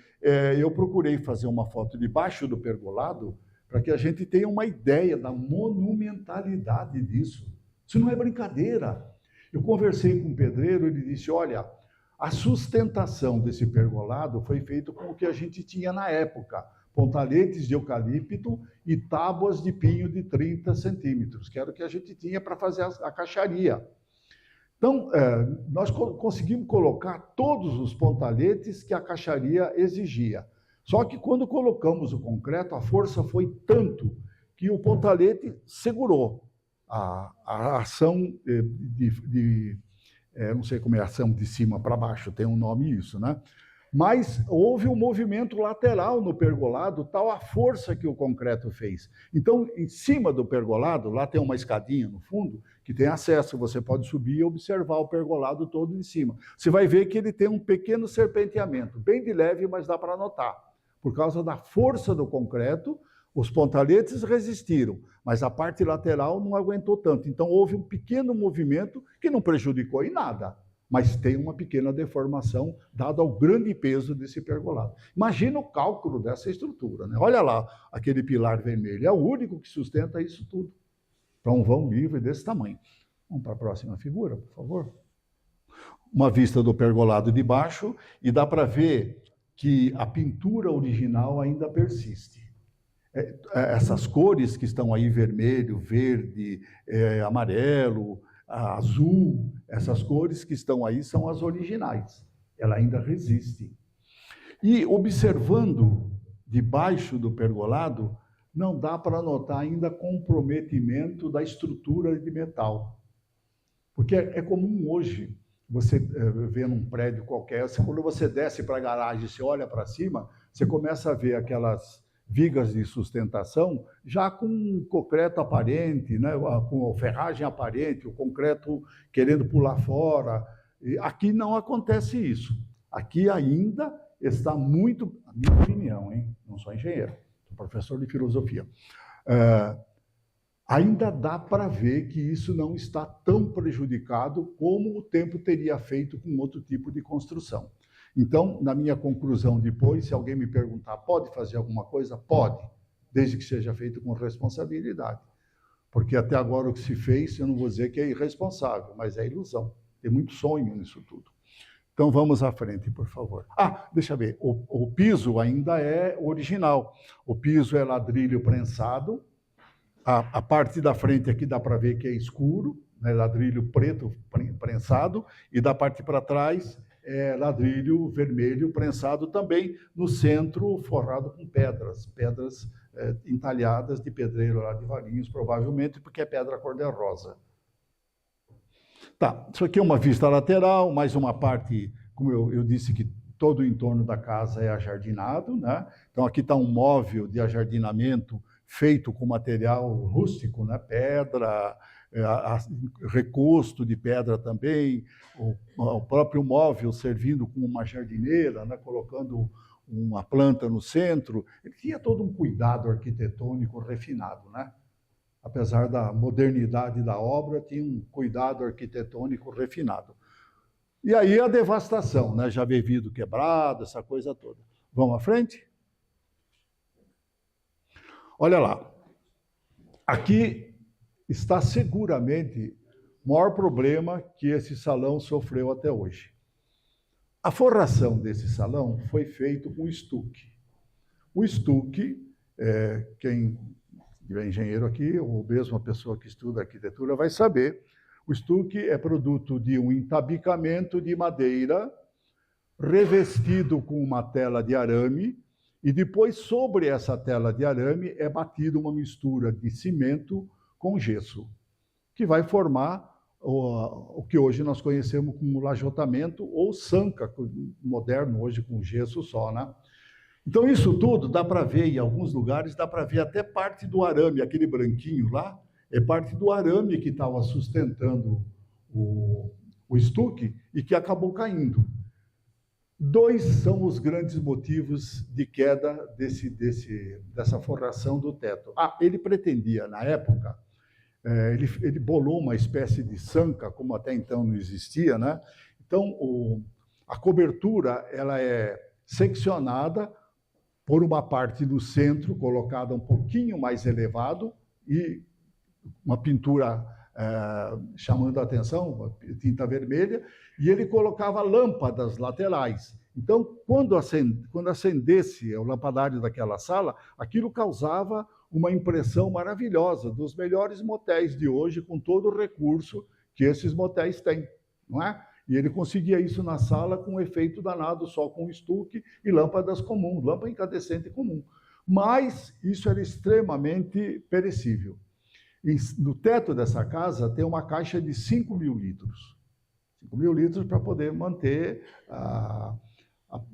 eu procurei fazer uma foto debaixo do pergolado para que a gente tenha uma ideia da monumentalidade disso. Isso não é brincadeira. Eu conversei com um pedreiro, ele disse, olha, a sustentação desse pergolado foi feita com o que a gente tinha na época, pontaletes de eucalipto e tábuas de pinho de 30 centímetros, que era o que a gente tinha para fazer a caixaria. Então, nós conseguimos colocar todos os pontaletes que a caixaria exigia. Só que quando colocamos o concreto, a força foi tanto que o pontalete segurou a ação não sei como é a ação de cima para baixo, tem um nome isso, né? Mas houve um movimento lateral no pergolado, tal a força que o concreto fez. Então, em cima do pergolado, lá tem uma escadinha no fundo, que tem acesso, você pode subir e observar o pergolado todo em cima. Você vai ver que ele tem um pequeno serpenteamento, bem de leve, mas dá para notar. Por causa da força do concreto, os pontaletes resistiram, mas a parte lateral não aguentou tanto. Então, houve um pequeno movimento que não prejudicou em nada, mas tem uma pequena deformação dado ao grande peso desse pergolado. Imagina o cálculo dessa estrutura, né? Olha lá, aquele pilar vermelho, é o único que sustenta isso tudo. Para um vão livre desse tamanho. Vamos para a próxima figura, por favor. Uma vista do pergolado de baixo, e dá para ver que a pintura original ainda persiste. Essas cores que estão aí, vermelho, verde, amarelo, azul, essas cores que estão aí são as originais. Ela ainda resiste. E observando debaixo do pergolado, não dá para notar ainda comprometimento da estrutura de metal. Porque é comum hoje, você vê num prédio qualquer, quando você desce para a garagem e você olha para cima, você começa a ver aquelas vigas de sustentação já com concreto aparente, né? Com ferragem aparente, o concreto querendo pular fora. E aqui não acontece isso. Aqui ainda está muito, a minha opinião, hein? Não sou engenheiro, sou professor de filosofia. ainda dá para ver que isso não está tão prejudicado como o tempo teria feito com outro tipo de construção. Então, na minha conclusão depois, se alguém me perguntar, pode fazer alguma coisa? Pode, desde que seja feito com responsabilidade. Porque até agora o que se fez, eu não vou dizer que é irresponsável, mas é ilusão. Tem muito sonho nisso tudo. Então vamos à frente, por favor. Deixa eu ver, o piso ainda é original. O piso é ladrilho prensado. A parte da frente aqui dá para ver que é escuro, né, ladrilho preto prensado, e da parte para trás é ladrilho vermelho prensado também, no centro forrado com pedras entalhadas de pedreiro lá de Valinhos, provavelmente porque é pedra cor-de-rosa. Tá, isso aqui é uma vista lateral, mais uma parte, como eu disse que todo o entorno da casa é ajardinado, né? Então aqui está um móvel de ajardinamento feito com material rústico, né? Pedra, recosto de pedra também, o próprio móvel servindo como uma jardineira, né? Colocando uma planta no centro. Ele tinha todo um cuidado arquitetônico refinado, né? Apesar da modernidade da obra, tinha um cuidado arquitetônico refinado. E aí a devastação, né? Já veio vidro quebrado, essa coisa toda. Vamos à frente? Olha lá. Aqui está seguramente o maior problema que esse salão sofreu até hoje. A forração desse salão foi feita com estuque. O estuque, quem é engenheiro aqui, ou mesmo a pessoa que estuda arquitetura, vai saber. O estuque é produto de um entabicamento de madeira revestido com uma tela de arame e depois, sobre essa tela de arame, é batido uma mistura de cimento com gesso, que vai formar o que hoje nós conhecemos como lajotamento ou sanca, moderno hoje com gesso só, né? Então, isso tudo dá para ver, em alguns lugares, dá para ver até parte do arame, aquele branquinho lá, é parte do arame que estava sustentando o estuque e que acabou caindo. Dois são os grandes motivos de queda dessa forração do teto. Ele pretendia, na época, ele bolou uma espécie de sanca, como até então não existia, né? Então, a cobertura ela é seccionada por uma parte do centro, colocada um pouquinho mais elevado, e uma pintura chamando a atenção, tinta vermelha, e ele colocava lâmpadas laterais. Então, quando acendesse o lampadário daquela sala, aquilo causava uma impressão maravilhosa dos melhores motéis de hoje, com todo o recurso que esses motéis têm, não é? E ele conseguia isso na sala com um efeito danado, só com estuque e lâmpadas comuns, lâmpada incandescente comum. Mas isso era extremamente perecível. E no teto dessa casa tem uma caixa de 5.000 litros. 5.000 litros para poder manter,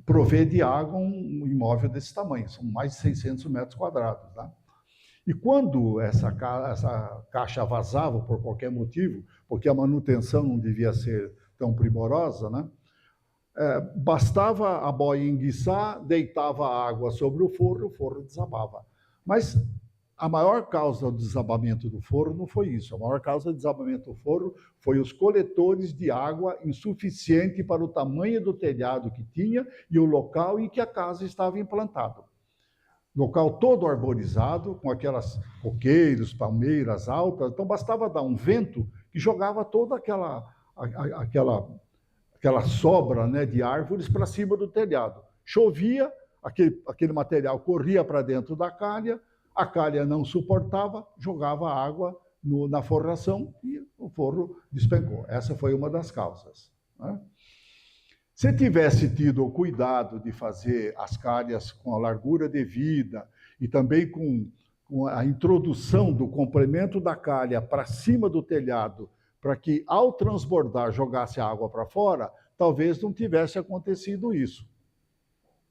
prover de água um imóvel desse tamanho. São mais de 600 metros quadrados, tá? E quando essa caixa vazava por qualquer motivo, porque a manutenção não devia ser tão primorosa, né? Bastava a boia enguiçar, deitava a água sobre o forro desabava. Mas a maior causa do desabamento do forro não foi isso. A maior causa do desabamento do forro foi os coletores de água insuficiente para o tamanho do telhado que tinha e o local em que a casa estava implantada. Local todo arborizado, com aquelas coqueiros, palmeiras altas, então bastava dar um vento que jogava toda aquela sobra, né, de árvores para cima do telhado. Chovia, aquele material corria para dentro da calha, a calha não suportava, jogava água na forração e o forro despencou. Essa foi uma das causas, né? Se tivesse tido o cuidado de fazer as calhas com a largura devida e também com a introdução do complemento da calha para cima do telhado, para que, ao transbordar, jogasse a água para fora, talvez não tivesse acontecido isso.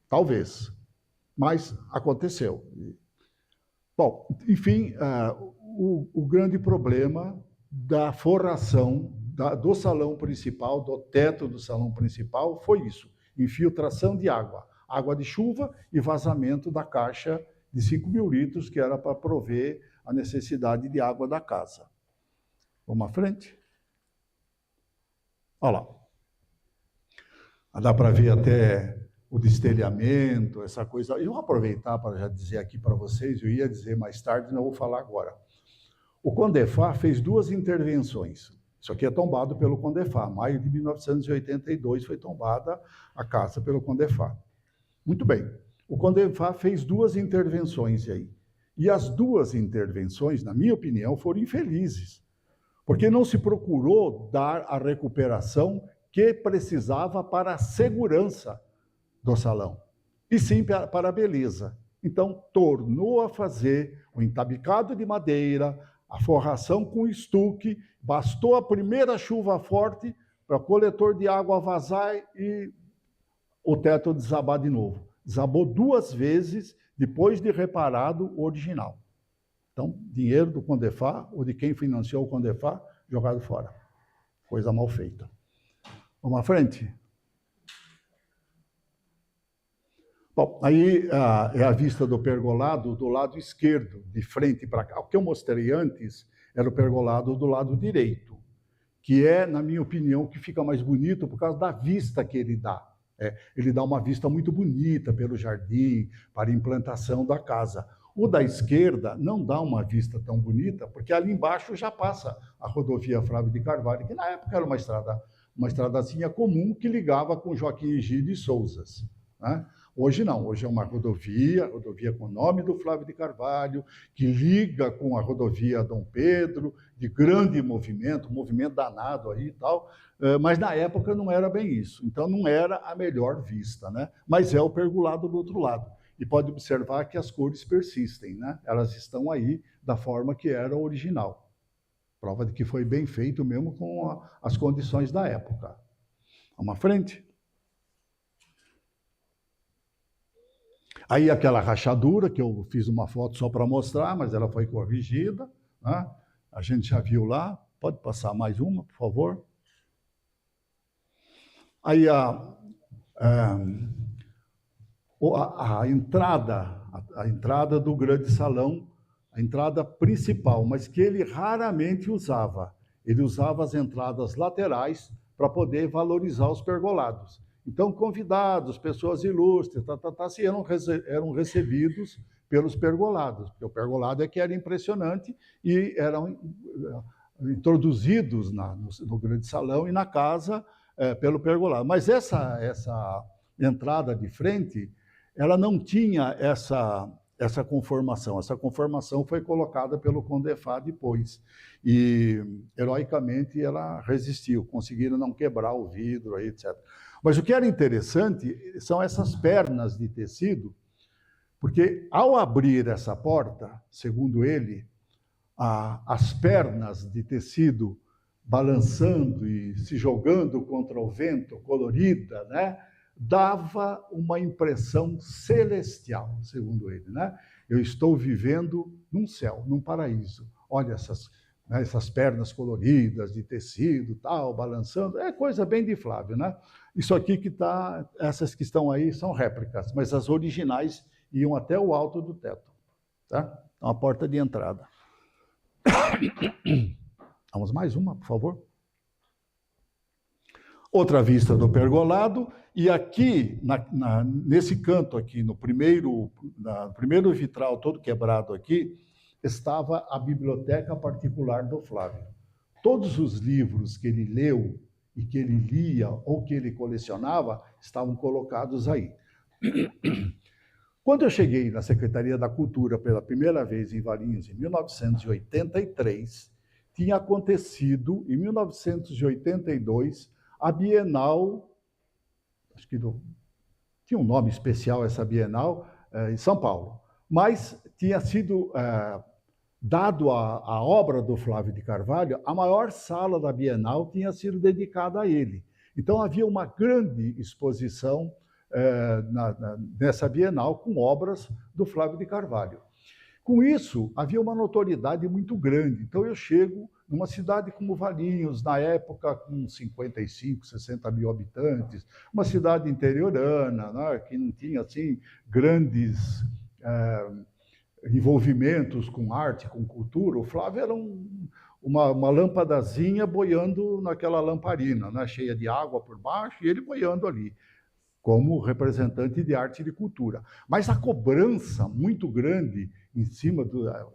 Talvez. Mas aconteceu. Bom, enfim, o grande problema da forração do salão principal, do teto do salão principal, foi isso: infiltração de água, água de chuva e vazamento da caixa de 5.000 litros, que era para prover a necessidade de água da casa. Vamos à frente? Olha lá. Dá para ver até o destelhamento, essa coisa. Eu vou aproveitar para já dizer aqui para vocês, eu ia dizer mais tarde, não vou falar agora. O Condefá fez 2 intervenções. Isso aqui é tombado pelo Condefá. Maio de 1982 foi tombada a casa pelo Condefá. Muito bem. O Condefá fez 2 intervenções aí. E as 2 intervenções, na minha opinião, foram infelizes. Porque não se procurou dar a recuperação que precisava para a segurança do salão, e sim para a beleza. Então, tornou a fazer o entabicado de madeira, a forração com estuque, bastou a primeira chuva forte para o coletor de água vazar e o teto desabar de novo. Desabou 2 vezes depois de reparado o original. Então, dinheiro do Condefá, ou de quem financiou o Condefá, jogado fora. Coisa mal feita. Vamos à frente? Bom, aí é a vista do pergolado do lado esquerdo, de frente para cá. O que eu mostrei antes era o pergolado do lado direito, que é, na minha opinião, o que fica mais bonito por causa da vista que ele dá. Ele dá uma vista muito bonita pelo jardim, para a implantação da casa. O da esquerda não dá uma vista tão bonita, porque ali embaixo já passa a rodovia Flávio de Carvalho, que na época era uma estradazinha comum que ligava com Joaquim Egídio de Souzas, né? Hoje não, hoje é uma rodovia com o nome do Flávio de Carvalho, que liga com a rodovia Dom Pedro, de grande movimento, um movimento danado aí e tal, mas na época não era bem isso, então não era a melhor vista, né? Mas é o pergolado do outro lado. E pode observar que as cores persistem, né? Elas estão aí da forma que era o original. Prova de que foi bem feito mesmo com as condições da época. Vamos à frente. Aí aquela rachadura, que eu fiz uma foto só para mostrar, mas ela foi corrigida, né? A gente já viu lá. Pode passar mais uma, por favor? Aí a entrada do grande salão, a entrada principal, mas que ele raramente usava. Ele usava as entradas laterais para poder valorizar os pergolados. Então, convidados, pessoas ilustres, eram recebidos pelos pergolados, porque o pergolado é que era impressionante e eram introduzidos no grande salão e na casa pelo pergolado. Mas essa entrada de frente, ela não tinha essa conformação. Essa conformação foi colocada pelo Condefá depois. E, heroicamente, ela resistiu. Conseguiram não quebrar o vidro, aí, etc. Mas o que era interessante são essas pernas de tecido, porque ao abrir essa porta, segundo ele, as pernas de tecido balançando e se jogando contra o vento, colorida, né? Dava uma impressão celestial, segundo ele, né? Eu estou vivendo num céu, num paraíso. Olha essas pernas coloridas de tecido, tal, balançando. É coisa bem de Flávio, né? Isso aqui essas que estão aí são réplicas, mas as originais iam até o alto do teto, tá? Então, a porta de entrada. Vamos mais uma, por favor. Outra vista do pergolado, e aqui, nesse canto aqui, no primeiro vitral todo quebrado aqui, estava a biblioteca particular do Flávio. Todos os livros que ele leu e que ele lia ou que ele colecionava estavam colocados aí. Quando eu cheguei na Secretaria da Cultura pela primeira vez em Valinhos, em 1983, tinha acontecido, em 1982, a Bienal, acho que tinha um nome especial essa Bienal, em São Paulo, mas tinha sido dado à obra do Flávio de Carvalho, a maior sala da Bienal tinha sido dedicada a ele. Então havia uma grande exposição nessa Bienal com obras do Flávio de Carvalho. Com isso, havia uma notoriedade muito grande. Então eu chego numa cidade como Valinhos, na época com 55, 60 mil habitantes, uma cidade interiorana, né, que não tinha assim grandes envolvimentos com arte, com cultura, o Flávio era uma lâmpadazinha boiando naquela lamparina, né, cheia de água por baixo, e ele boiando ali, como representante de arte e de cultura. Mas a cobrança muito grande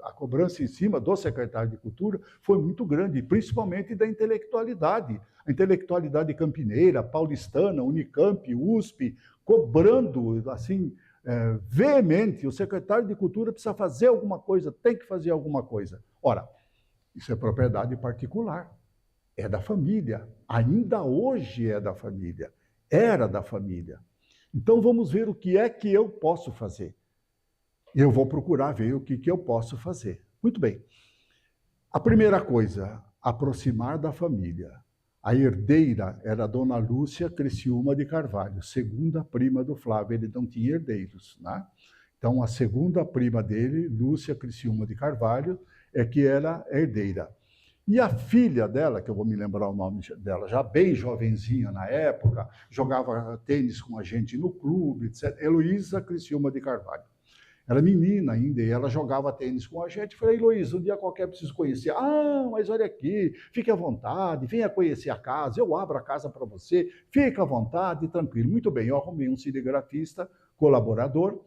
a cobrança em cima do secretário de Cultura foi muito grande, principalmente da intelectualidade. A intelectualidade campineira, paulistana, Unicamp, USP, cobrando, assim, veemente, o secretário de Cultura precisa fazer alguma coisa, tem que fazer alguma coisa. Ora, isso é propriedade particular, é da família, ainda hoje é da família, era da família. Então vamos ver o que é que eu posso fazer. Eu vou procurar ver o que eu posso fazer. Muito bem. A primeira coisa, aproximar da família. A herdeira era a dona Lúcia Criciúma de Carvalho, segunda prima do Flávio. Ele não tinha herdeiros, né? Então, a segunda prima dele, Lúcia Criciúma de Carvalho, é que era herdeira. E a filha dela, que eu vou me lembrar o nome dela, já bem jovenzinha na época, jogava tênis com a gente no clube, etc. Heloísa Criciúma de Carvalho. Era menina ainda, e ela jogava tênis com a gente. Falei, Heloísa, um dia qualquer preciso conhecer. Ah, mas olha aqui, fique à vontade, venha conhecer a casa, eu abro a casa para você, fica à vontade, tranquilo. Muito bem, eu arrumei um cinegrafista, colaborador,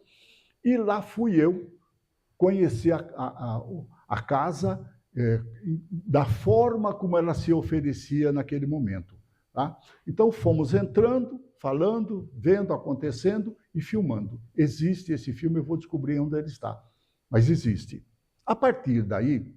e lá fui eu conhecer a casa da forma como ela se oferecia naquele momento. Tá? Então fomos entrando, falando, vendo, acontecendo e filmando. Existe esse filme, eu vou descobrir onde ele está, mas existe. A partir daí,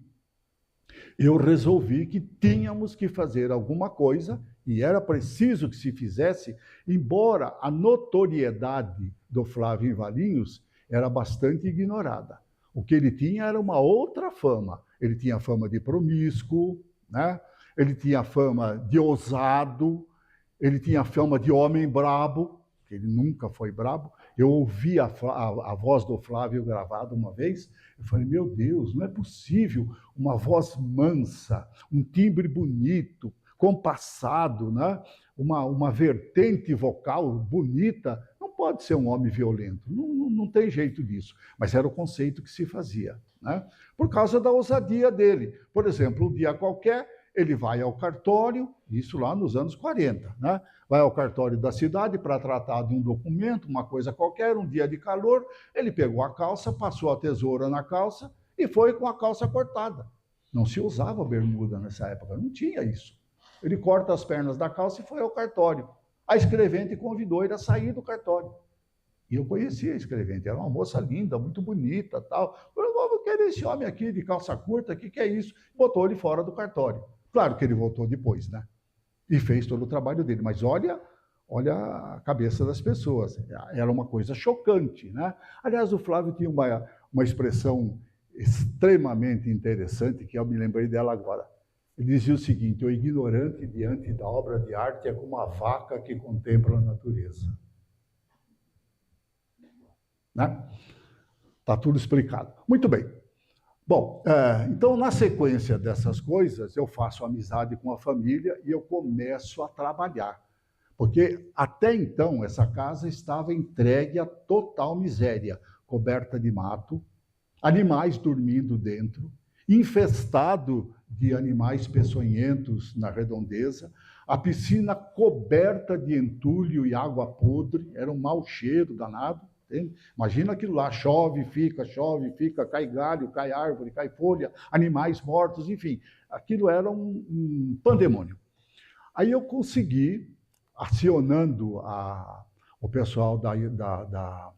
eu resolvi que tínhamos que fazer alguma coisa, e era preciso que se fizesse, embora a notoriedade do Flávio em Valinhos era bastante ignorada. O que ele tinha era uma outra fama. Ele tinha fama de promíscuo, né? Ele tinha fama de ousado, ele tinha fama de homem brabo, que ele nunca foi brabo. Eu ouvi a voz do Flávio gravada uma vez, eu falei, meu Deus, não é possível uma voz mansa, um timbre bonito, compassado, né? uma vertente vocal bonita, não pode ser um homem violento, não tem jeito disso. Mas era o conceito que se fazia, né? Por causa da ousadia dele. Por exemplo, um dia qualquer, ele vai ao cartório, isso lá nos anos 40, né? Vai ao cartório da cidade para tratar de um documento, uma coisa qualquer, um dia de calor, ele pegou a calça, passou a tesoura na calça e foi com a calça cortada. Não se usava bermuda nessa época, não tinha isso. Ele corta as pernas da calça e foi ao cartório. A escrevente convidou ele a sair do cartório. E eu conhecia a escrevente, era uma moça linda, muito bonita, tal. Eu vou querer esse homem aqui de calça curta, o que é isso? Botou ele fora do cartório. Claro que ele voltou depois, né? E fez todo o trabalho dele. Mas olha a cabeça das pessoas. Era uma coisa chocante, né? Aliás, o Flávio tinha uma expressão extremamente interessante, que eu me lembrei dela agora. Ele dizia o seguinte, o ignorante diante da obra de arte é como a vaca que contempla a natureza. Né? Tá tudo explicado. Muito bem. Bom, então, na sequência dessas coisas, eu faço amizade com a família e eu começo a trabalhar. Porque, até então, essa casa estava entregue à total miséria, coberta de mato, animais dormindo dentro, infestado de animais peçonhentos na redondeza, a piscina coberta de entulho e água podre, era um mau cheiro danado. Entende? Imagina aquilo lá, chove, fica, cai galho, cai árvore, cai folha, animais mortos, enfim. Aquilo era um pandemônio. Aí eu consegui, acionando o pessoal da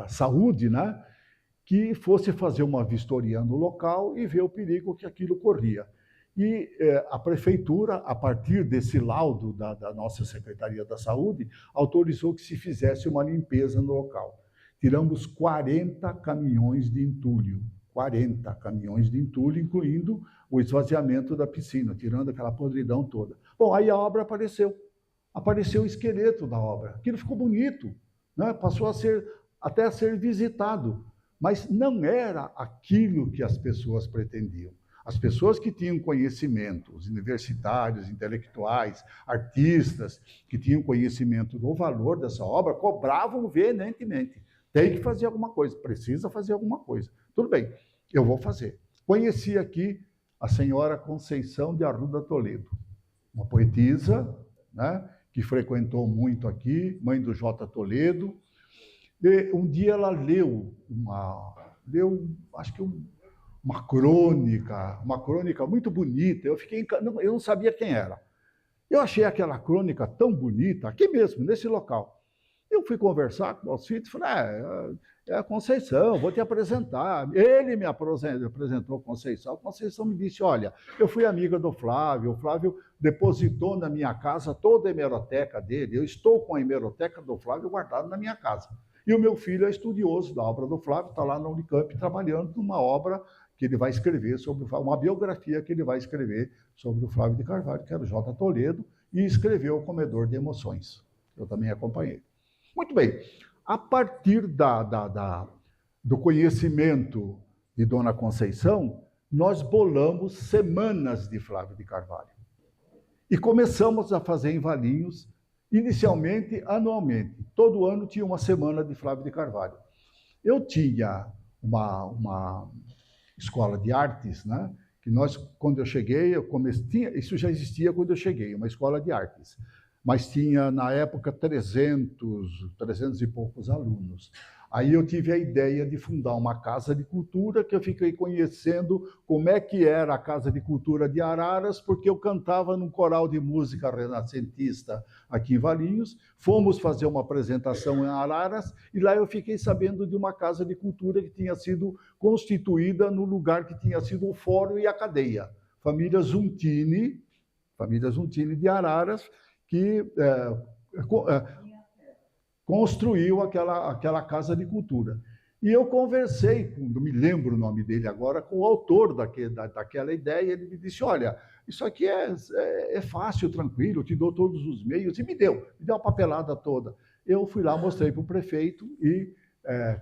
saúde, né, que fosse fazer uma vistoria no local e ver o perigo que aquilo corria. E a prefeitura, a partir desse laudo da nossa Secretaria da Saúde, autorizou que se fizesse uma limpeza no local. Tiramos 40 caminhões de entulho, 40 caminhões de entulho, incluindo o esvaziamento da piscina, tirando aquela podridão toda. Bom, aí a obra apareceu o esqueleto da obra. Aquilo ficou bonito, né? Passou até a ser visitado, mas não era aquilo que as pessoas pretendiam. As pessoas que tinham conhecimento, os universitários, intelectuais, artistas, que tinham conhecimento do valor dessa obra, cobravam veementemente. Tem que fazer alguma coisa, precisa fazer alguma coisa. Tudo bem, eu vou fazer. Conheci aqui a senhora Conceição de Arruda Toledo, uma poetisa, né, que frequentou muito aqui, mãe do J. Toledo. E um dia ela leu acho que uma crônica muito bonita. Eu não sabia quem era. Eu achei aquela crônica tão bonita, aqui mesmo, nesse local. Eu fui conversar com o Alcides e falei, é a Conceição, vou te apresentar. Ele me apresentou a Conceição. A Conceição me disse, olha, eu fui amiga do Flávio, o Flávio depositou na minha casa toda a hemeroteca dele, eu estou com a hemeroteca do Flávio guardada na minha casa. E o meu filho é estudioso da obra do Flávio, está lá na Unicamp trabalhando numa obra que ele vai escrever sobre uma biografia que ele vai escrever sobre o Flávio de Carvalho, que era o J. Toledo, e escreveu O Comedor de Emoções. Eu também acompanhei. Muito bem, a partir do conhecimento de Dona Conceição, nós bolamos semanas de Flávio de Carvalho. E começamos a fazer em Valinhos, inicialmente, anualmente. Todo ano tinha uma semana de Flávio de Carvalho. Eu tinha uma escola de artes, né? Que quando eu cheguei, isso já existia quando eu cheguei, uma escola de artes. Mas tinha, na época, 300 e poucos alunos. Aí eu tive a ideia de fundar uma casa de cultura, que eu fiquei conhecendo como é que era a Casa de Cultura de Araras, porque eu cantava num coral de música renascentista aqui em Valinhos. Fomos fazer uma apresentação em Araras, e lá eu fiquei sabendo de uma casa de cultura que tinha sido constituída no lugar que tinha sido o fórum e a cadeia. Família Zuntini de Araras, que construiu aquela casa de cultura. E eu conversei, não me lembro o nome dele agora, com o autor daquela ideia. Ele me disse, olha, isso aqui é fácil, tranquilo, eu te dou todos os meios. E me deu uma papelada toda. Eu fui lá, mostrei para o prefeito e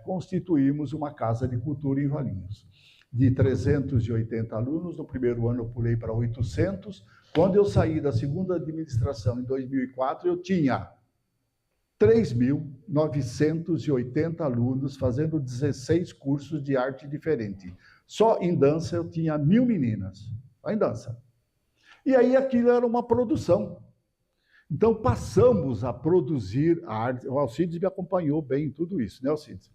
constituímos uma casa de cultura em Valinhos. De 380 alunos, no primeiro ano eu pulei para 800. Quando eu saí da segunda administração, em 2004, eu tinha 3.980 alunos fazendo 16 cursos de arte diferente. Só em dança eu tinha 1.000 meninas, só em dança. E aí aquilo era uma produção. Então passamos a produzir a arte. O Alcides me acompanhou bem em tudo isso, né, Alcides?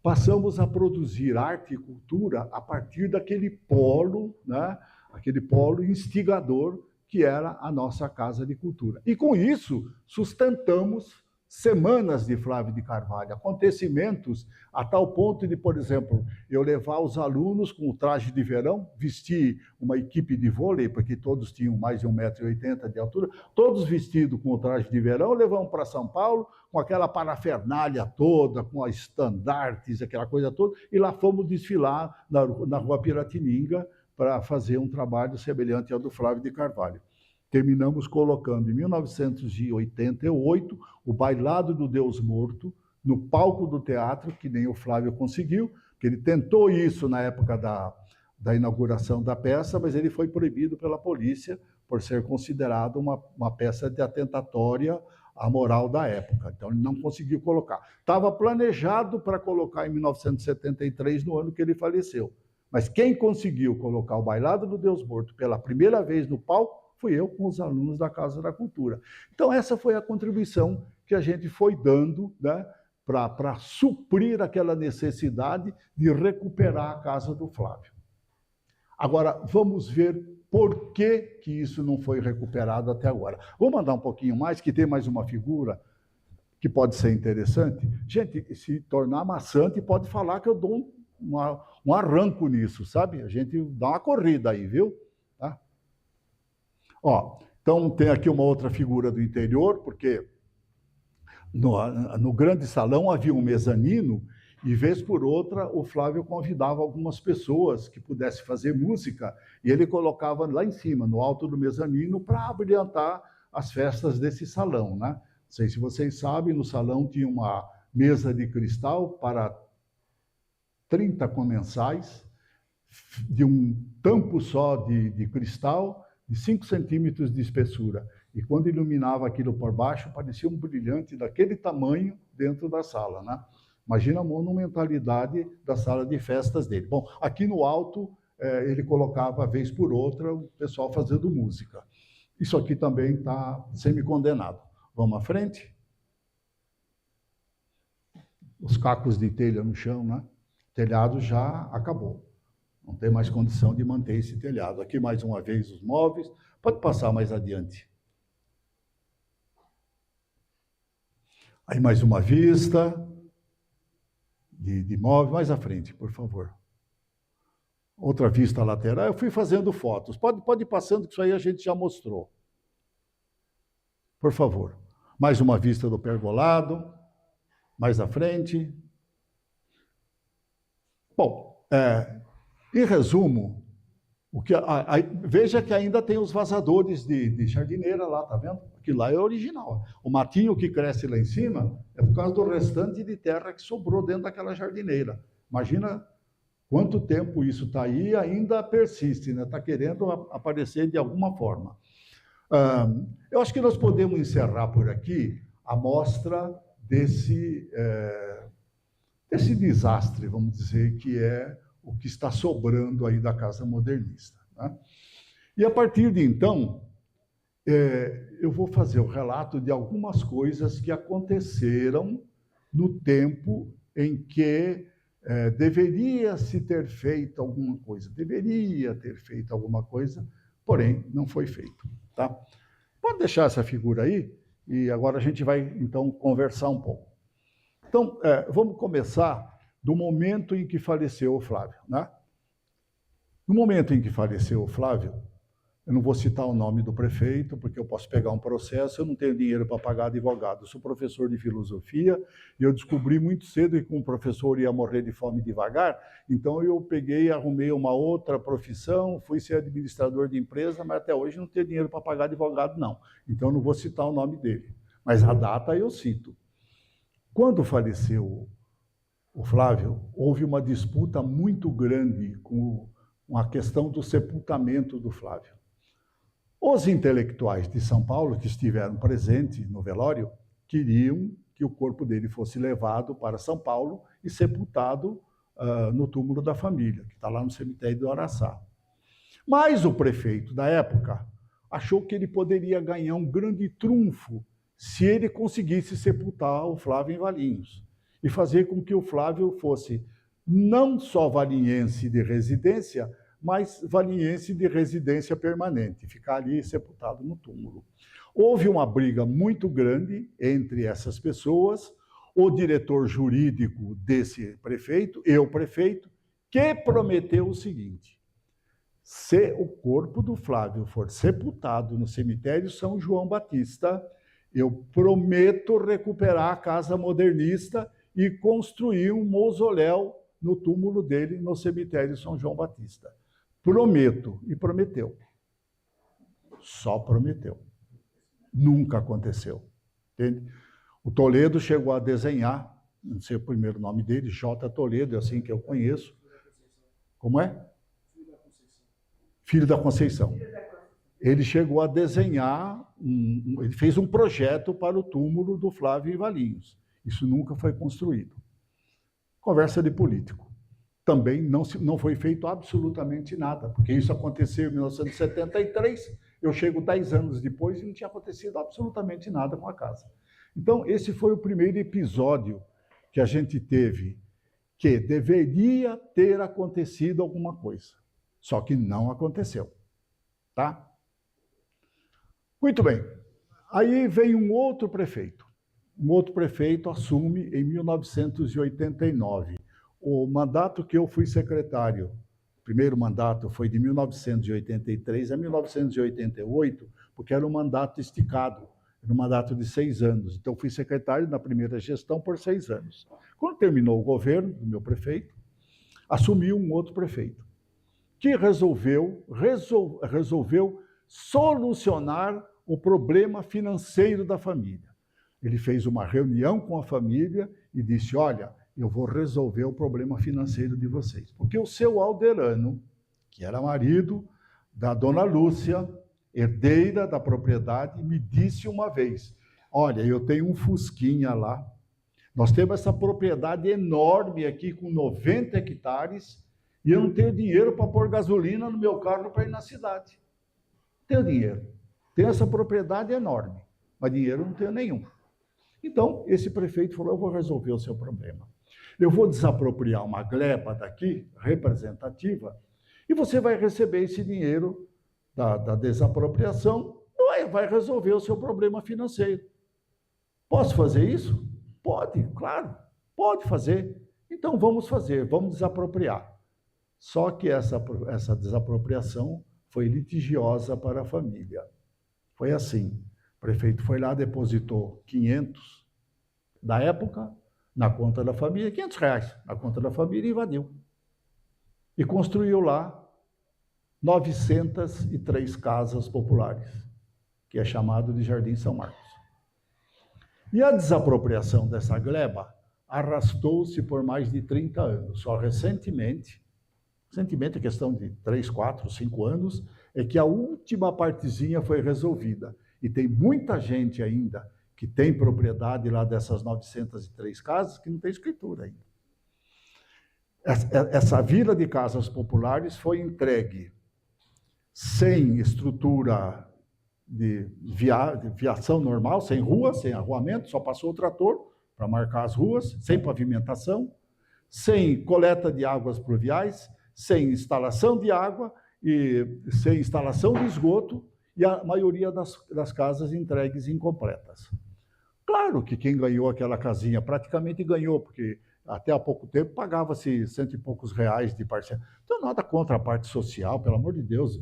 Passamos a produzir arte e cultura a partir daquele polo, né? Aquele polo instigador que era a nossa Casa de Cultura. E com isso, sustentamos semanas de Flávio de Carvalho, acontecimentos a tal ponto de, por exemplo, eu levar os alunos com o traje de verão, vestir uma equipe de vôlei, porque todos tinham mais de 1,80 m de altura, todos vestidos com o traje de verão, levamos para São Paulo, com aquela parafernália toda, com as estandartes, aquela coisa toda, e lá fomos desfilar na Rua Piratininga, para fazer um trabalho semelhante ao do Flávio de Carvalho. Terminamos colocando, em 1988, o Bailado do Deus Morto no palco do teatro, que nem o Flávio conseguiu, que ele tentou isso na época da inauguração da peça, mas ele foi proibido pela polícia por ser considerado uma peça de atentatória à moral da época. Então, ele não conseguiu colocar. Estava planejado para colocar em 1973, no ano que ele faleceu. Mas quem conseguiu colocar o Bailado do Deus Morto pela primeira vez no palco fui eu com os alunos da Casa da Cultura. Então essa foi a contribuição que a gente foi dando, né, para suprir aquela necessidade de recuperar a Casa do Flávio. Agora, vamos ver por que isso não foi recuperado até agora. Vou mandar um pouquinho mais, que tem mais uma figura que pode ser interessante. Gente, se tornar maçante, pode falar que eu dou um arranco nisso, sabe? A gente dá uma corrida aí, viu? Tá? Ó, então tem aqui uma outra figura do interior, porque no grande salão havia um mezanino e, vez por outra, o Flávio convidava algumas pessoas que pudessem fazer música e ele colocava lá em cima, no alto do mezanino, para abrilhantar as festas desse salão, né? Não sei se vocês sabem, no salão tinha uma mesa de cristal para 30 comensais, de um tampo só de cristal, de 5 centímetros de espessura. E quando iluminava aquilo por baixo, parecia um brilhante daquele tamanho dentro da sala, né? Imagina a monumentalidade da sala de festas dele. Bom, aqui no alto, ele colocava, vez por outra, o pessoal fazendo música. Isso aqui também está semi-condenado. Vamos à frente? Os cacos de telha no chão, né? O telhado já acabou. Não tem mais condição de manter esse telhado. Aqui, mais uma vez, os móveis. Pode passar mais adiante. Aí, mais uma vista de móvel. Mais à frente, por favor. Outra vista lateral. Eu fui fazendo fotos. Pode ir passando, que isso aí a gente já mostrou. Por favor. Mais uma vista do pergolado. Mais à frente. Bom, em resumo, veja que ainda tem os vazadores de jardineira lá, tá vendo? Aquilo lá é original. O matinho que cresce lá em cima é por causa do restante de terra que sobrou dentro daquela jardineira. Imagina quanto tempo isso está aí e ainda persiste, né? Está querendo aparecer de alguma forma. Eu acho que nós podemos encerrar por aqui a mostra desse desastre, vamos dizer, que é o que está sobrando aí da casa modernista, né? E a partir de então, eu vou fazer o relato de algumas coisas que aconteceram no tempo em que deveria se ter feito alguma coisa, porém não foi feito, tá? Pode deixar essa figura aí, e agora a gente vai, então, conversar um pouco. Então, vamos começar do momento em que faleceu o Flávio, né? No momento em que faleceu o Flávio, eu não vou citar o nome do prefeito, porque eu posso pegar um processo, eu não tenho dinheiro para pagar advogado. Eu sou professor de filosofia e eu descobri muito cedo que um professor ia morrer de fome devagar, então eu peguei e arrumei uma outra profissão, fui ser administrador de empresa, mas até hoje não tenho dinheiro para pagar advogado, não. Então eu não vou citar o nome dele, mas a data eu cito. Quando faleceu o Flávio, houve uma disputa muito grande com a questão do sepultamento do Flávio. Os intelectuais de São Paulo, que estiveram presentes no velório, queriam que o corpo dele fosse levado para São Paulo e sepultado no túmulo da família, que está lá no cemitério do Araçá. Mas o prefeito da época achou que ele poderia ganhar um grande trunfo se ele conseguisse sepultar o Flávio em Valinhos e fazer com que o Flávio fosse não só valinhense de residência, mas valinhense de residência permanente, ficar ali sepultado no túmulo. Houve uma briga muito grande entre essas pessoas, o diretor jurídico desse prefeito, eu prefeito, que prometeu o seguinte: se o corpo do Flávio for sepultado no cemitério São João Batista, eu prometo recuperar a casa modernista e construir um mausoléu no túmulo dele no cemitério São João Batista. Prometo. E prometeu. Só prometeu. Nunca aconteceu. Entende? O Toledo chegou a desenhar, não sei o primeiro nome dele, J. Toledo, é assim que eu conheço. Como é? Filho da Conceição. Ele chegou a desenhar, ele fez um projeto para o túmulo do Flávio em Valinhos. Isso nunca foi construído. Conversa de político. Também não foi feito absolutamente nada, porque isso aconteceu em 1973, eu chego 10 anos depois e não tinha acontecido absolutamente nada com a casa. Então, esse foi o primeiro episódio que a gente teve, que deveria ter acontecido alguma coisa, só que não aconteceu, tá? Muito bem. Aí vem um outro prefeito. Um outro prefeito assume em 1989. O mandato que eu fui secretário, o primeiro mandato foi de 1983 a 1988, porque era um mandato esticado, era um mandato de 6 anos. Então, fui secretário na primeira gestão por 6 anos. Quando terminou o governo do meu prefeito, assumiu um outro prefeito, que resolveu solucionar o problema financeiro da família. Ele fez uma reunião com a família e disse: olha, eu vou resolver o problema financeiro de vocês. Porque o seu Alderano, que era marido da dona Lúcia, herdeira da propriedade, me disse uma vez: olha, eu tenho um Fusquinha lá, nós temos essa propriedade enorme aqui com 90 hectares e eu não tenho dinheiro para pôr gasolina no meu carro para ir na cidade. Não tenho dinheiro. Tenho essa propriedade enorme, mas dinheiro não tenho nenhum. Então, esse prefeito falou: eu vou resolver o seu problema. Eu vou desapropriar uma gleba daqui, representativa, e você vai receber esse dinheiro da desapropriação, vai resolver o seu problema financeiro. Posso fazer isso? Pode, claro, pode fazer. Então vamos fazer, vamos desapropriar. Só que essa desapropriação foi litigiosa para a família. Foi assim: o prefeito foi lá, depositou 500 da época na conta da família, R$500 na conta da família, e invadiu. E construiu lá 903 casas populares, que é chamado de Jardim São Marcos. E a desapropriação dessa gleba arrastou-se por mais de 30 anos. Só recentemente, é questão de 3, 4, 5 anos, é que a última partezinha foi resolvida. E tem muita gente ainda que tem propriedade lá dessas 903 casas que não tem escritura ainda. Essa vila de casas populares foi entregue sem estrutura de viação normal, sem rua, sem arruamento, só passou o trator para marcar as ruas, sem pavimentação, sem coleta de águas pluviais, sem instalação de água e sem instalação de esgoto, e a maioria das casas entregues incompletas. Claro que quem ganhou aquela casinha praticamente ganhou, porque até há pouco tempo pagava-se R$100 e poucos de parcela. Então, nada contra a parte social, pelo amor de Deus.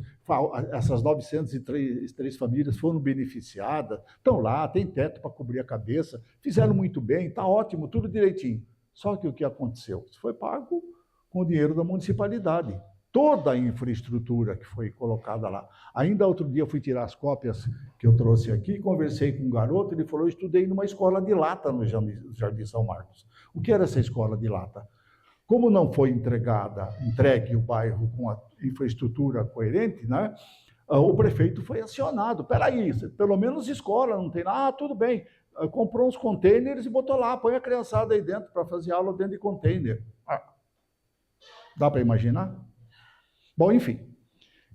Essas 903 famílias foram beneficiadas, estão lá, tem teto para cobrir a cabeça, fizeram muito bem, está ótimo, tudo direitinho. Só que o que aconteceu? Isso foi pago com o dinheiro da municipalidade. Toda a infraestrutura que foi colocada lá. Ainda outro dia eu fui tirar as cópias que eu trouxe aqui, conversei com um garoto, ele falou: eu estudei numa escola de lata no Jardim São Marcos. O que era essa escola de lata? Como não foi entregue o bairro com a infraestrutura coerente, né, o prefeito foi acionado. Peraí, pelo menos escola, não tem nada. Ah, tudo bem. Comprou uns containers e botou lá, põe a criançada aí dentro para fazer aula dentro de container. Dá para imaginar? Bom, enfim.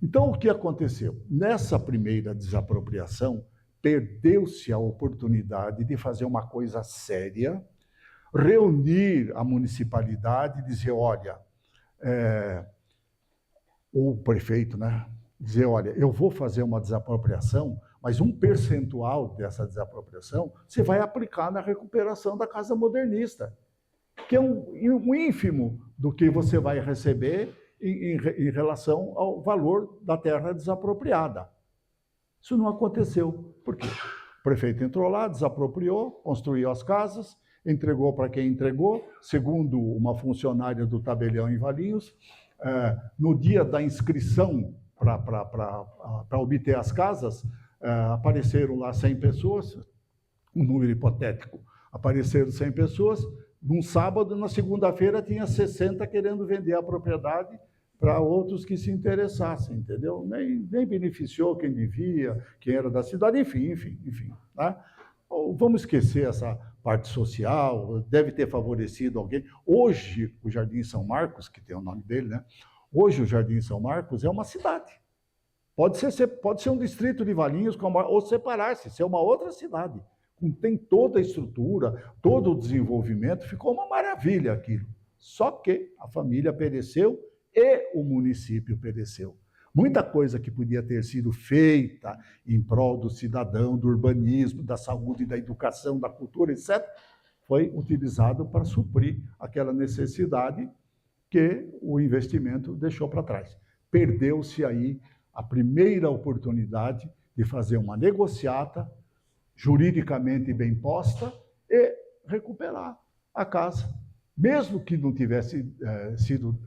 Então, o que aconteceu? Nessa primeira desapropriação, perdeu-se a oportunidade de fazer uma coisa séria, reunir a municipalidade e dizer: olha, o prefeito, né? Dizer: olha, eu vou fazer uma desapropriação, mas um percentual dessa desapropriação você vai aplicar na recuperação da casa modernista, que é um ínfimo do que você vai receber em relação ao valor da terra desapropriada. Isso não aconteceu. Por quê? O prefeito entrou lá, desapropriou, construiu as casas, entregou para quem entregou, segundo uma funcionária do tabelião em Valinhos. No dia da inscrição para obter as casas, apareceram lá 100 pessoas, um número hipotético, apareceram 100 pessoas. Num sábado, na segunda-feira, tinha 60 querendo vender a propriedade para outros que se interessassem, entendeu? Nem beneficiou quem devia, quem era da cidade, enfim. Né? Vamos esquecer essa parte social, deve ter favorecido alguém. Hoje, o Jardim São Marcos, que tem o nome dele, né? Hoje o Jardim São Marcos é uma cidade. Pode ser um distrito de Valinhos, ou separar-se, ser uma outra cidade. Tem toda a estrutura, todo o desenvolvimento, ficou uma maravilha aquilo. Só que a família pereceu e o município pereceu. Muita coisa que podia ter sido feita em prol do cidadão, do urbanismo, da saúde, da educação, da cultura, etc., foi utilizado para suprir aquela necessidade que o investimento deixou para trás. Perdeu-se aí a primeira oportunidade de fazer uma negociata juridicamente bem posta e recuperar a casa. Mesmo que não tivesse sido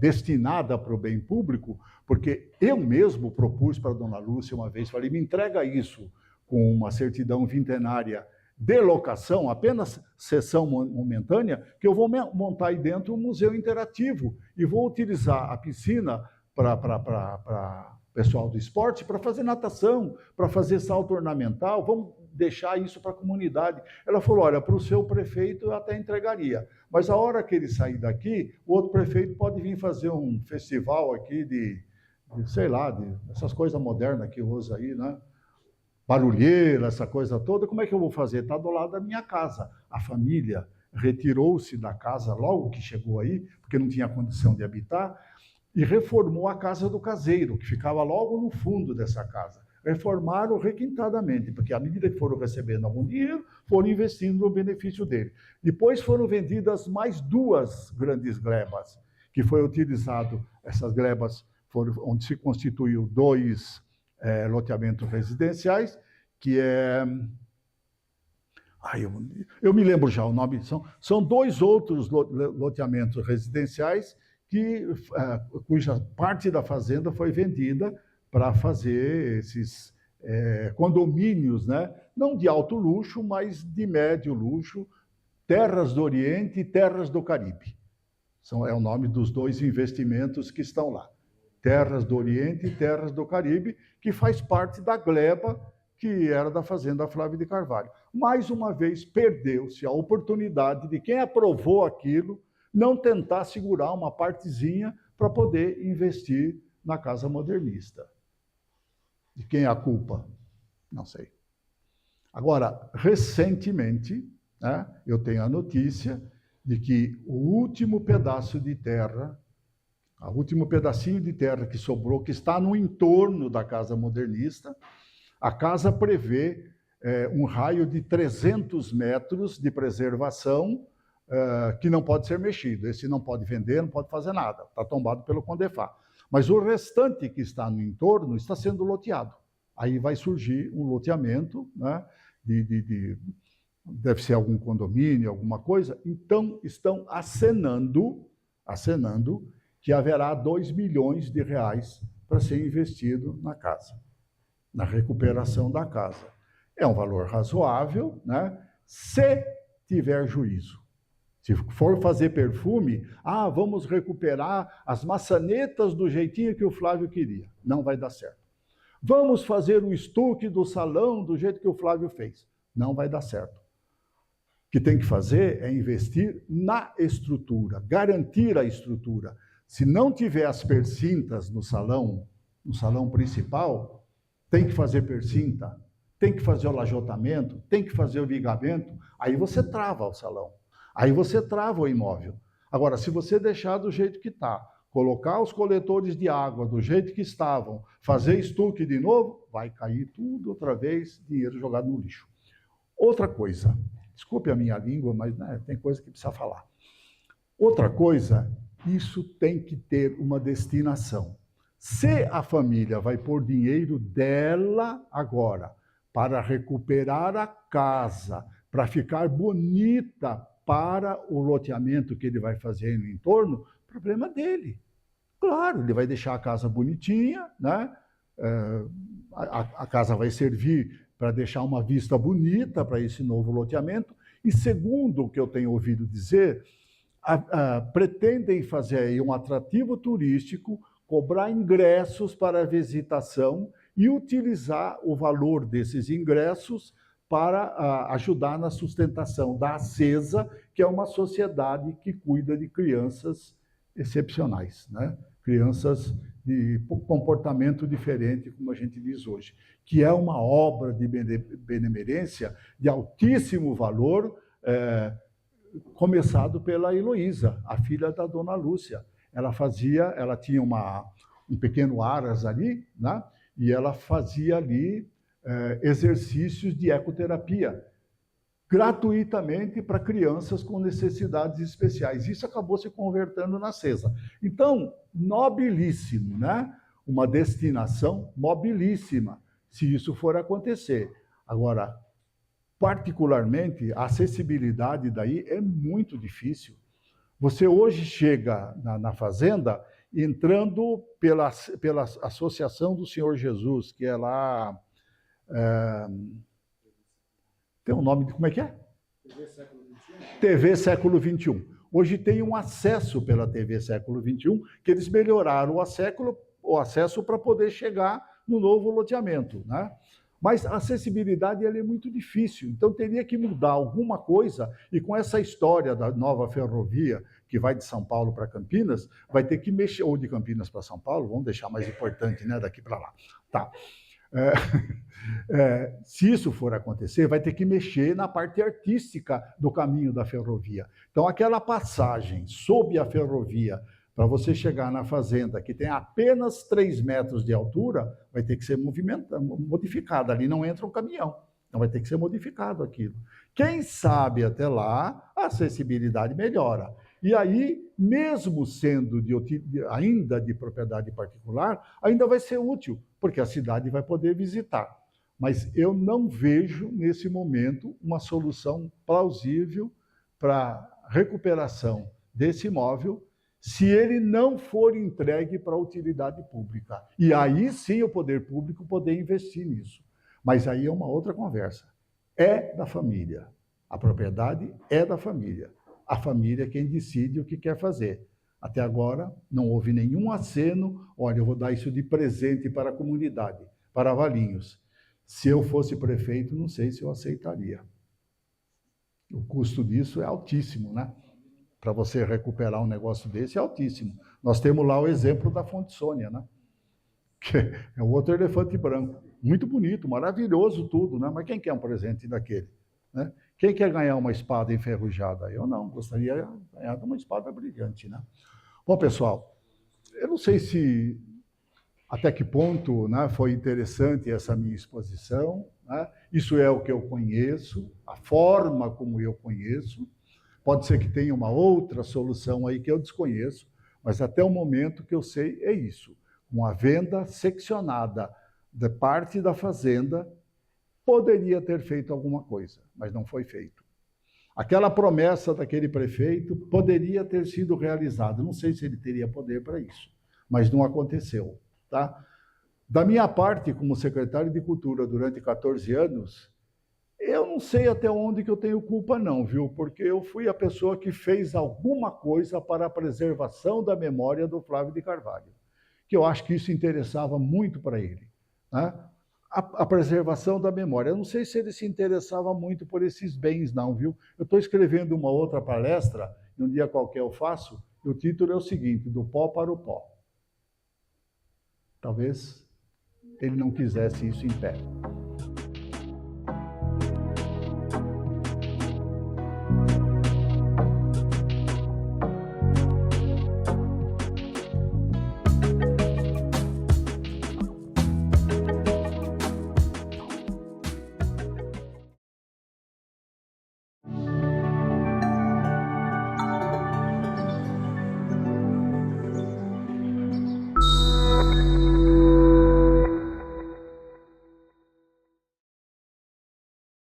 destinada para o bem público, porque eu mesmo propus para a dona Lúcia uma vez, falei: me entrega isso com uma certidão vintenária de locação, apenas cessão momentânea, que eu vou montar aí dentro um museu interativo e vou utilizar a piscina para pessoal do esporte, para fazer natação, para fazer salto ornamental, vamos deixar isso para a comunidade. Ela falou, olha, para o seu prefeito eu até entregaria, mas a hora que ele sair daqui, o outro prefeito pode vir fazer um festival aqui sei lá, essas coisas modernas que usa aí, né? Barulheira, essa coisa toda, como é que eu vou fazer? Está do lado da minha casa. A família retirou-se da casa logo que chegou aí, porque não tinha condição de habitar, e reformou a casa do caseiro, que ficava logo no fundo dessa casa. Reformaram requintadamente, porque à medida que foram recebendo algum dinheiro, foram investindo no benefício dele. Depois foram vendidas mais 2 grandes glebas, que foi utilizado, essas glebas foram onde se constituiu 2 loteamentos residenciais, que é... eu me lembro já o nome, são 2 outros loteamentos residenciais cuja parte da fazenda foi vendida para fazer esses condomínios, né? Não de alto luxo, mas de médio luxo, Terras do Oriente e Terras do Caribe. É o nome dos 2 investimentos que estão lá. Terras do Oriente e Terras do Caribe, que faz parte da gleba que era da Fazenda Flávio de Carvalho. Mais uma vez, perdeu-se a oportunidade de quem aprovou aquilo não tentar segurar uma partezinha para poder investir na casa modernista. De quem é a culpa? Não sei. Agora, recentemente, né, eu tenho a notícia de que o último pedaço de terra, o último pedacinho de terra que sobrou, que está no entorno da casa modernista, a casa prevê um raio de 300 metros de preservação que não pode ser mexido. Esse não pode vender, não pode fazer nada, está tombado pelo Condefá. Mas o restante que está no entorno está sendo loteado. Aí vai surgir um loteamento, né, deve ser algum condomínio, alguma coisa. Então, estão acenando que haverá 2 milhões de reais para ser investido na casa, na recuperação da casa. É um valor razoável, né, se tiver juízo. Se for fazer perfume, vamos recuperar as maçanetas do jeitinho que o Flávio queria. Não vai dar certo. Vamos fazer o estuque do salão do jeito que o Flávio fez. Não vai dar certo. O que tem que fazer é investir na estrutura, garantir a estrutura. Se não tiver as persintas no salão principal, tem que fazer persinta, tem que fazer o lajotamento, tem que fazer o vigamento, aí você trava o salão. Aí você trava o imóvel. Agora, se você deixar do jeito que está, colocar os coletores de água do jeito que estavam, fazer estuque de novo, vai cair tudo outra vez, dinheiro jogado no lixo. Outra coisa, desculpe a minha língua, mas né, tem coisa que precisa falar. Outra coisa, isso tem que ter uma destinação. Se a família vai pôr dinheiro dela agora para recuperar a casa, para ficar bonita para o loteamento que ele vai fazer no entorno, problema dele. Claro, ele vai deixar a casa bonitinha, né? A casa vai servir para deixar uma vista bonita para esse novo loteamento. E segundo o que eu tenho ouvido dizer, pretendem fazer aí um atrativo turístico, cobrar ingressos para a visitação e utilizar o valor desses ingressos para ajudar na sustentação da Acesa, que é uma sociedade que cuida de crianças excepcionais, né? Crianças de comportamento diferente, como a gente diz hoje, que é uma obra de benemerência de altíssimo valor, começado pela Heloísa, a filha da dona Lúcia. Ela tinha um pequeno aras ali, né? E ela fazia ali exercícios de ecoterapia, gratuitamente para crianças com necessidades especiais. Isso acabou se convertendo na Acesa. Então, nobilíssimo, né? Uma destinação nobilíssima, se isso for acontecer. Agora, particularmente, a acessibilidade daí é muito difícil. Você hoje chega na fazenda entrando pela Associação do Senhor Jesus, que é lá... tem um nome de... Como é que é? TV Século XXI. TV Século XXI. Hoje tem um acesso pela TV Século XXI, que eles melhoraram o o acesso para poder chegar no novo loteamento, né? Mas a acessibilidade ela é muito difícil, então teria que mudar alguma coisa, e com essa história da nova ferrovia, que vai de São Paulo para Campinas, vai ter que mexer, ou de Campinas para São Paulo, vamos deixar mais importante, né, daqui para lá. Tá. Se isso for acontecer, vai ter que mexer na parte artística do caminho da ferrovia. Então, aquela passagem sob a ferrovia, para você chegar na fazenda, que tem apenas 3 metros de altura, vai ter que ser modificada. Ali não entra um caminhão. Então vai ter que ser modificado aquilo. Quem sabe até lá, a acessibilidade melhora. E aí, mesmo sendo ainda de propriedade particular, ainda vai ser útil, porque a cidade vai poder visitar. Mas eu não vejo, nesse momento, uma solução plausível para recuperação desse imóvel, se ele não for entregue para a utilidade pública. E aí sim o poder público poder investir nisso. Mas aí é uma outra conversa. É da família. A propriedade é da família. A família é quem decide o que quer fazer. Até agora não houve nenhum aceno, olha, eu vou dar isso de presente para a comunidade, para Valinhos. Se eu fosse prefeito, não sei se eu aceitaria. O custo disso é altíssimo, né? Para você recuperar um negócio desse é altíssimo. Nós temos lá o exemplo da Fonte Sônia, né? Que é o outro elefante branco. Muito bonito, maravilhoso tudo, né? Mas quem quer um presente daquele? Né? Quem quer ganhar uma espada enferrujada? Eu não, gostaria de ganhar uma espada brilhante, né? Bom, pessoal, eu não sei se até que ponto, né, foi interessante essa minha exposição, né? Isso é o que eu conheço, a forma como eu conheço. Pode ser que tenha uma outra solução aí que eu desconheço, mas até o momento que eu sei é isso. Uma venda seccionada de parte da fazenda poderia ter feito alguma coisa, mas não foi feito. Aquela promessa daquele prefeito poderia ter sido realizada. Não sei se ele teria poder para isso, mas não aconteceu, tá? Da minha parte, como secretário de Cultura durante 14 anos, eu não sei até onde que eu tenho culpa não, viu? Porque eu fui a pessoa que fez alguma coisa para a preservação da memória do Flávio de Carvalho, que eu acho que isso interessava muito para ele, né? A preservação da memória. Eu não sei se ele se interessava muito por esses bens não, viu? Eu estou escrevendo uma outra palestra, um dia qualquer eu faço, e o título é o seguinte, do pó para o pó. Talvez ele não quisesse isso em pé.